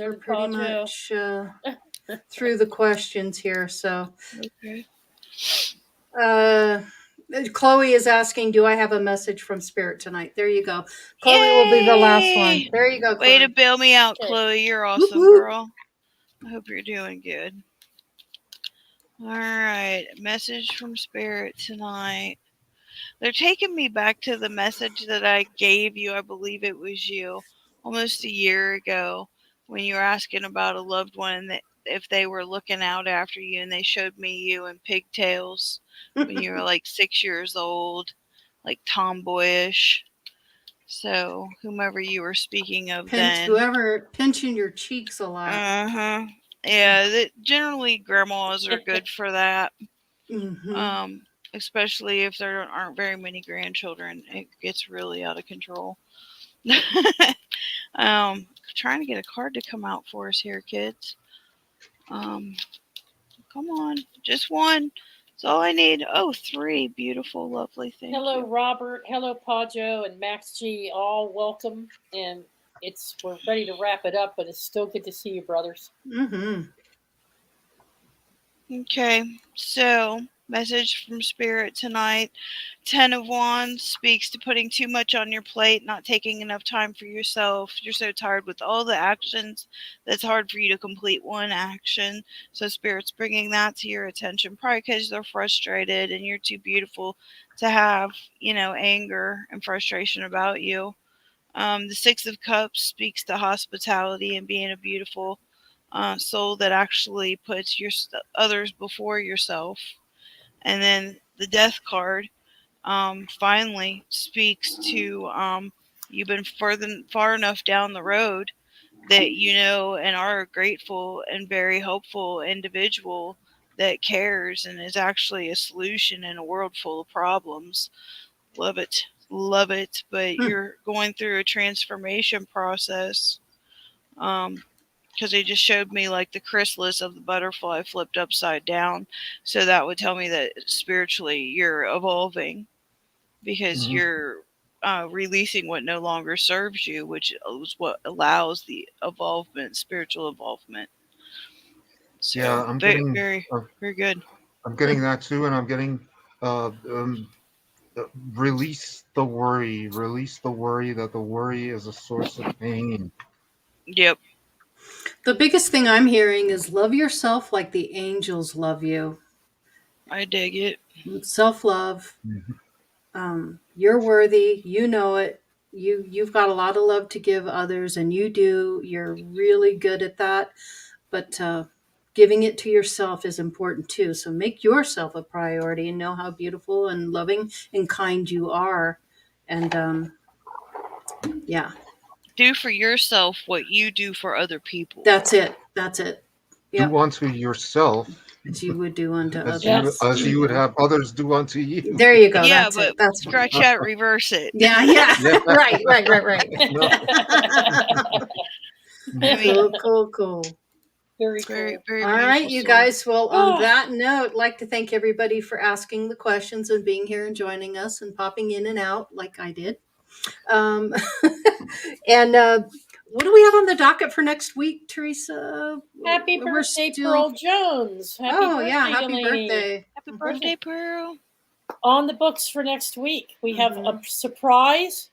we're did pretty Pajo. much through the questions here. So, Okay. Chloe is asking, "Do I have a message from Spirit tonight?" There you go. Chloe will be the last one. Yay! There you go, Way to Chloe. bail me out, Okay. Chloe. You're Whoop, awesome, whoop. girl. I hope you're doing good. All right. Message from Spirit tonight. They're taking me back to the message that I gave you. I believe it was you almost a year ago when you were asking about a loved one and if they were looking out after you, and they showed me you in pigtails when you were like 6 years old, like tomboyish. So whomever you were speaking of then. Whoever pinching your cheeks a lot. Uh-huh. Yeah, generally grandmas are good for that. Mm-hmm. Especially if there aren't very many grandchildren. It gets really out of control. Trying to get a card to come out for us here, kids. Come on, just one. That's all I need. Oh, 3. Beautiful, lovely. Thank Hello, you. Robert. Hello, Pajo and Max G. All welcome. And we're ready to wrap it up, but it's still good to see you, brothers. Mm-hmm. Okay, so message from Spirit tonight. 10 of Wands speaks to putting too much on your plate, not taking enough time for yourself. You're so tired with all the actions that's hard for you to complete one action. So Spirit's bringing that to your attention, probably because they're frustrated and you're too beautiful to have, anger and frustration about you. The 6 of Cups speaks to hospitality and being a beautiful soul that actually puts others before yourself. And then the death card finally speaks to you've been far enough down the road that you know and are a grateful and very hopeful individual that cares and is actually a solution in a world full of problems. Love it. But you're going through a transformation process. Because they just showed me like the chrysalis of the butterfly flipped upside down. So that would tell me that spiritually you're evolving because you're releasing what no longer serves you, which is what allows the spiritual involvement. So Yeah, I'm very, getting very, very good. I'm getting that too, and I'm getting release the worry that the worry is a source of pain. Yep. The biggest thing I'm hearing is love yourself like the angels love you. I dig it. Self-love. You're worthy. You know it. You've got a lot of love to give others, and you do. You're really good at that. But giving it to yourself is important too. So make yourself a priority and know how beautiful and loving and kind you are. And yeah. Do for yourself what you do for other people. That's it. Yep. Do unto yourself as you would do unto others. As you would have others do unto you. There you go. Yeah, that's but it. That's scratch that, reverse it. Yeah. Right. Cool. Very cool. Very all right, you guys. Well, on that note, I'd like to thank everybody for asking the questions and being here and joining us and popping in and out like I did. And what do we have on the docket for next week, Teresa? Happy birthday, Pearl Jones. Happy birthday. Happy birthday, Pearl. On the books for next week, we have a surprise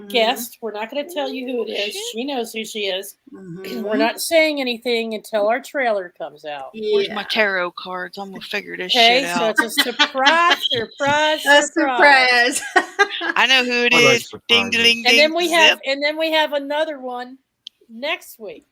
guest. We're not going to tell you who it is. She knows who she is. We're not saying anything until our trailer comes out. Where's my tarot cards? I'm going to figure this shit out. So it's a surprise. I know who it is. Ding, ding, ding. And then we have another one next week.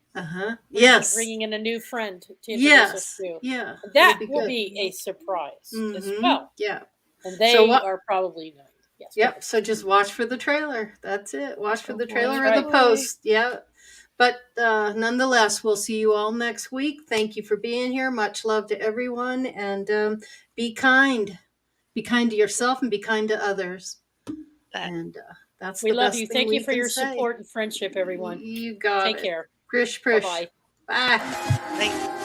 Yes. Bringing in a new friend to introduce us to. Yeah. That will be a surprise as well. Yeah. And they are probably known. Yes. Yep. So just watch for the trailer. That's it. Watch for the trailer or the post. Yeah. But nonetheless, we'll see you all next week. Thank you for being here. Much love to everyone. And be kind. Be kind to yourself and be kind to others. And that's we the love best you. thing Thank we you for can your say. support and friendship, everyone. You got it. Take care. Prish. Bye. Bye. Thanks.